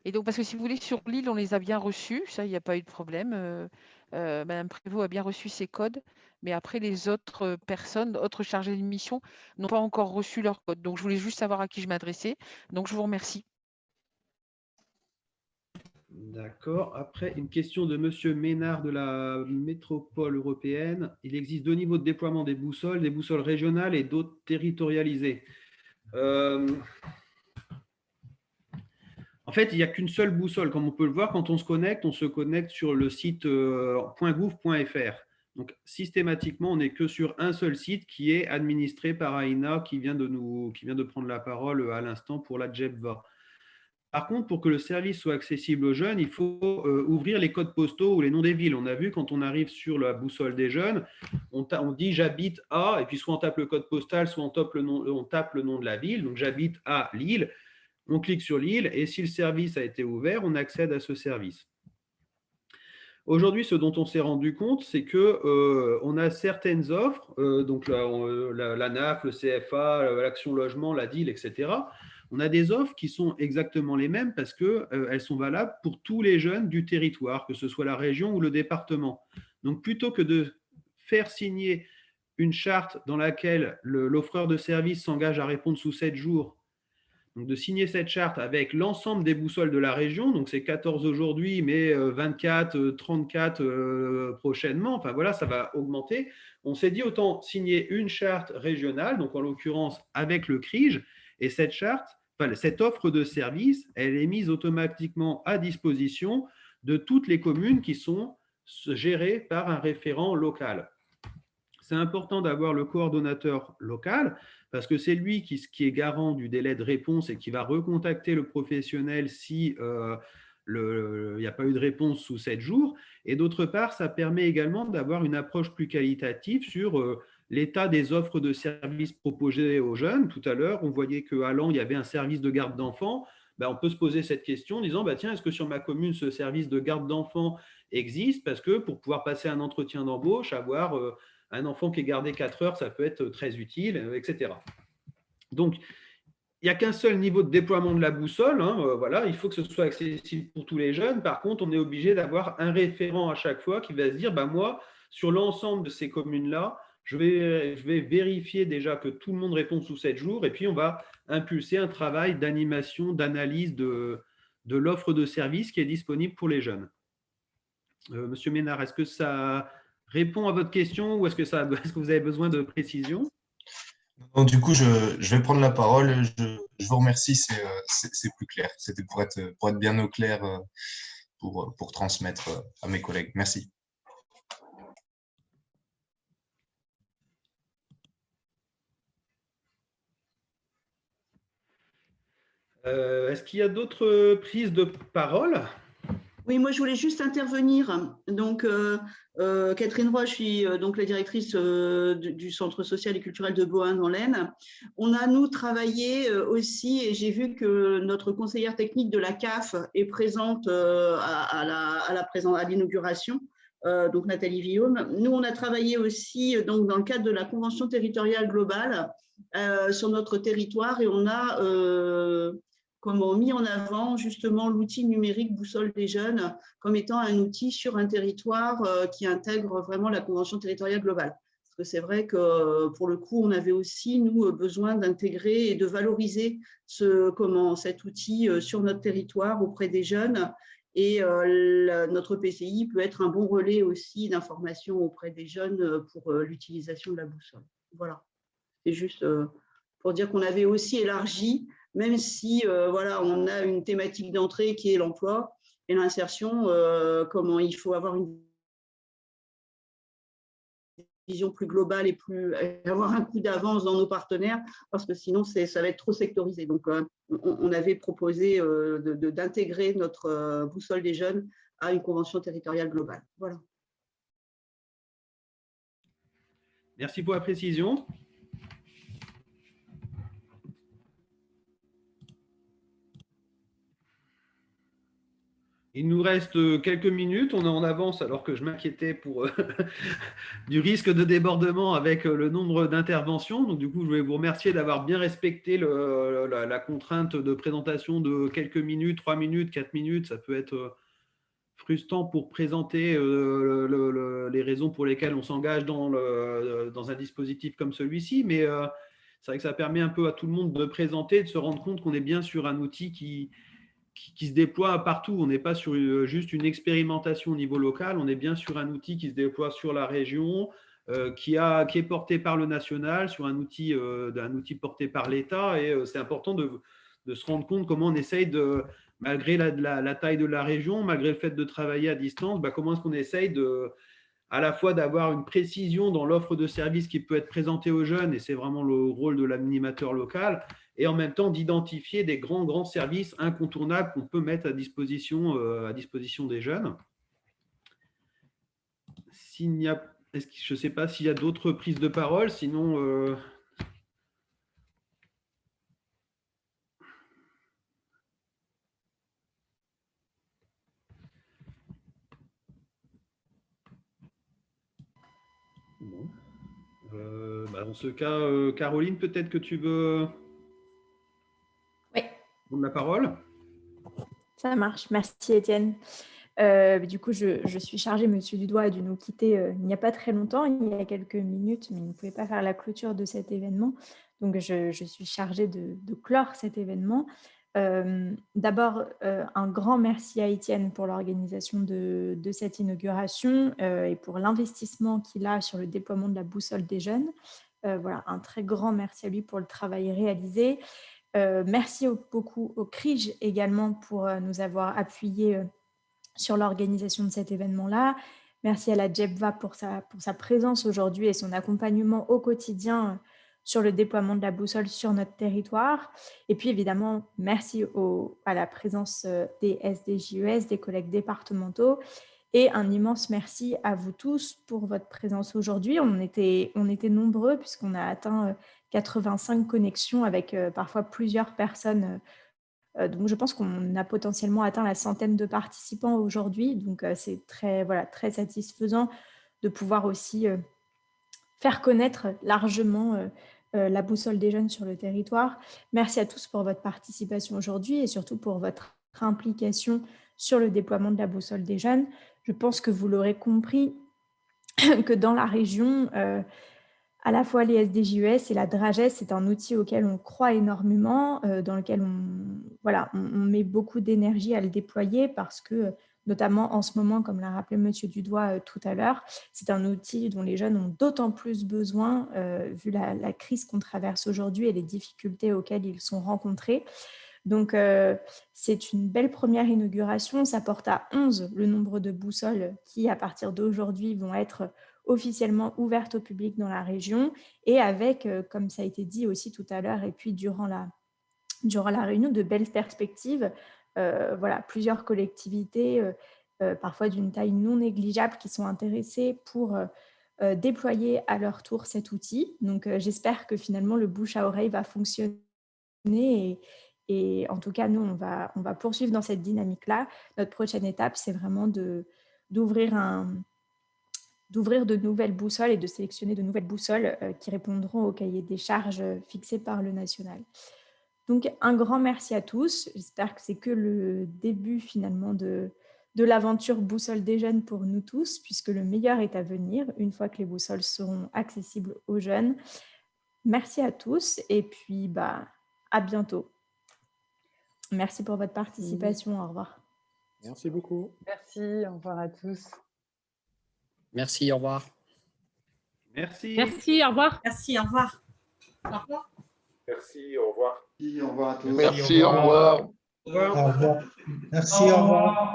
Et donc, parce que si vous voulez, sur l'île, on les a bien reçus, ça, il n'y a pas eu de problème. Madame Prévost a bien reçu ses codes, mais après, les autres personnes, autres chargées de mission, n'ont pas encore reçu leurs codes. Donc, je voulais juste savoir à qui je m'adressais. Donc, je vous remercie. D'accord. Après, une question de Monsieur Ménard de la métropole européenne. Il existe 2 niveaux de déploiement des boussoles régionales et d'autres territorialisées. En fait, il n'y a qu'une seule boussole. Comme on peut le voir, quand on se connecte sur le site .gouv.fr. Donc, systématiquement, on n'est que sur un seul site qui est administré par Aïna, qui vient de prendre la parole à l'instant pour la JEBVA. Par contre, pour que le service soit accessible aux jeunes, il faut ouvrir les codes postaux ou les noms des villes. On a vu quand on arrive sur la boussole des jeunes, on dit j'habite à, et puis soit on tape le code postal, soit on tape le nom de la ville. Donc j'habite à Lille, on clique sur Lille, et si le service a été ouvert, on accède à ce service. Aujourd'hui, ce dont on s'est rendu compte, c'est qu'on a certaines offres, donc la NAF, le CFA, l'Action Logement, la DIL, etc. On a des offres qui sont exactement les mêmes parce qu'elles sont valables pour tous les jeunes du territoire, que ce soit la région ou le département. Donc, plutôt que de faire signer une charte dans laquelle l'offreur de service s'engage à répondre sous 7 jours, donc de signer cette charte avec l'ensemble des boussoles de la région, donc c'est 14 aujourd'hui, mais 24, 34 prochainement, enfin voilà, ça va augmenter. On s'est dit autant signer une charte régionale, donc en l'occurrence avec le CRIJ, et cette charte, cette offre de service, elle est mise automatiquement à disposition de toutes les communes qui sont gérées par un référent local. C'est important d'avoir le coordonnateur local parce que c'est lui qui est garant du délai de réponse et qui va recontacter le professionnel si il n'y a pas eu de réponse sous 7 jours. Et d'autre part, ça permet également d'avoir une approche plus qualitative sur l'état des offres de services proposées aux jeunes. Tout à l'heure, on voyait qu'à Lan, il y avait un service de garde d'enfants. On peut se poser cette question en disant tiens, est-ce que sur ma commune, ce service de garde d'enfants existe? Parce que pour pouvoir passer un entretien d'embauche, avoir un enfant qui est gardé 4 heures, ça peut être très utile, etc. Donc, il n'y a qu'un seul niveau de déploiement de la boussole. Voilà, il faut que ce soit accessible pour tous les jeunes. Par contre, on est obligé d'avoir un référent à chaque fois qui va se dire moi, sur l'ensemble de ces communes-là, je vais vérifier déjà que tout le monde répond sous 7 jours et puis on va impulser un travail d'animation, d'analyse de l'offre de service qui est disponible pour les jeunes. Monsieur Ménard, est-ce que ça répond à votre question ou est-ce que vous avez besoin de précision? Donc, du coup, je vais prendre la parole. Je vous remercie, c'est plus clair. C'était pour être bien au clair pour transmettre à mes collègues. Merci. Est-ce qu'il y a d'autres prises de parole? Oui, moi je voulais juste intervenir. Donc, Catherine Roy, je suis donc la directrice du Centre social et culturel de Bohain dans l'Aisne. On a, nous, travaillé aussi, et j'ai vu que notre conseillère technique de la CAF est présente à l'inauguration donc Nathalie Villaume. Nous, on a travaillé aussi donc, dans le cadre de la Convention territoriale globale sur notre territoire et on a mis en avant justement l'outil numérique Boussole des jeunes comme étant un outil sur un territoire qui intègre vraiment la Convention territoriale globale. Parce que c'est vrai que pour le coup, on avait aussi, nous, besoin d'intégrer et de valoriser cet outil sur notre territoire auprès des jeunes. Et notre PCI peut être un bon relais aussi d'information auprès des jeunes pour l'utilisation de la boussole. Voilà. C'est juste pour dire qu'on avait aussi élargi, même si voilà, on a une thématique d'entrée qui est l'emploi et l'insertion, comment il faut avoir une vision plus globale et avoir un coup d'avance dans nos partenaires, parce que sinon, ça va être trop sectorisé. Donc, on avait proposé d'intégrer notre boussole des jeunes à une convention territoriale globale. Voilà. Merci pour la précision. Il nous reste quelques minutes, on est en avance alors que je m'inquiétais pour du risque de débordement avec le nombre d'interventions. Donc du coup, je voulais vous remercier d'avoir bien respecté la contrainte de présentation de quelques minutes, 3 minutes, 4 minutes. Ça peut être frustrant pour présenter les raisons pour lesquelles on s'engage dans un dispositif comme celui-ci, mais c'est vrai que ça permet un peu à tout le monde de présenter, de se rendre compte qu'on est bien sur un outil qui se déploie partout. On n'est pas sur juste une expérimentation au niveau local, on est bien sur un outil qui se déploie sur la région, qui est porté par le national, sur un outil porté par l'État. Et c'est important de se rendre compte comment on essaye malgré la taille de la région, malgré le fait de travailler à distance, comment est-ce qu'on essaye à la fois d'avoir une précision dans l'offre de services qui peut être présentée aux jeunes, et c'est vraiment le rôle de l'animateur local, et en même temps d'identifier des grands services incontournables qu'on peut mettre à disposition des jeunes. Je ne sais pas s'il y a d'autres prises de parole, sinon… Bon. Dans ce cas, Caroline, peut-être que tu veux prendre la parole. Ça marche, merci Étienne. Du coup, je suis chargée, Monsieur Dudoit a dû nous quitter il n'y a pas très longtemps, il y a quelques minutes, mais il ne pouvait pas faire la clôture de cet événement. Donc, je suis chargée de clore cet événement. D'abord, un grand merci à Étienne pour l'organisation de cette inauguration et pour l'investissement qu'il a sur le déploiement de la boussole des jeunes. Voilà, un très grand merci à lui pour le travail réalisé. Merci beaucoup au CRIJ également pour nous avoir appuyés sur l'organisation de cet événement-là. Merci à la JEBVA pour sa présence aujourd'hui et son accompagnement au quotidien sur le déploiement de la boussole sur notre territoire. Et puis évidemment, merci à la présence des SDJES, des collègues départementaux. Et un immense merci à vous tous pour votre présence aujourd'hui. On était nombreux puisqu'on a atteint 85 connexions avec parfois plusieurs personnes. Donc, je pense qu'on a potentiellement atteint la centaine de participants aujourd'hui. Donc, c'est très satisfaisant de pouvoir aussi faire connaître largement la boussole des jeunes sur le territoire. Merci à tous pour votre participation aujourd'hui et surtout pour votre implication sur le déploiement de la boussole des jeunes. Je pense que vous l'aurez compris que dans la région, à la fois les SDJES et la DRAGES, c'est un outil auquel on croit énormément, dans lequel on met beaucoup d'énergie à le déployer parce que, notamment en ce moment, comme l'a rappelé M. Dudoit tout à l'heure, c'est un outil dont les jeunes ont d'autant plus besoin vu la crise qu'on traverse aujourd'hui et les difficultés auxquelles ils sont rencontrés. Donc, c'est une belle première inauguration. Ça porte à 11 le nombre de boussoles qui, à partir d'aujourd'hui, vont être officiellement ouvertes au public dans la région et avec, comme ça a été dit aussi tout à l'heure et puis durant la réunion, de belles perspectives. Plusieurs collectivités, parfois d'une taille non négligeable, qui sont intéressées pour déployer à leur tour cet outil. Donc, j'espère que finalement, le bouche à oreille va fonctionner et en tout cas, nous, on va poursuivre dans cette dynamique-là. Notre prochaine étape, c'est vraiment d'ouvrir d'ouvrir de nouvelles boussoles et de sélectionner de nouvelles boussoles qui répondront au cahier des charges fixé par le national. Donc, un grand merci à tous. J'espère que c'est que le début finalement de l'aventure Boussole des jeunes pour nous tous, puisque le meilleur est à venir une fois que les boussoles seront accessibles aux jeunes. Merci à tous et puis à bientôt. Merci pour votre participation. Au revoir. Merci beaucoup. Merci, au revoir à tous. Merci, au revoir. Merci. Merci, au revoir. Merci, au revoir. Au revoir. Merci, au revoir. Merci, au revoir à tous. Merci, au revoir. Au revoir. Merci, au revoir.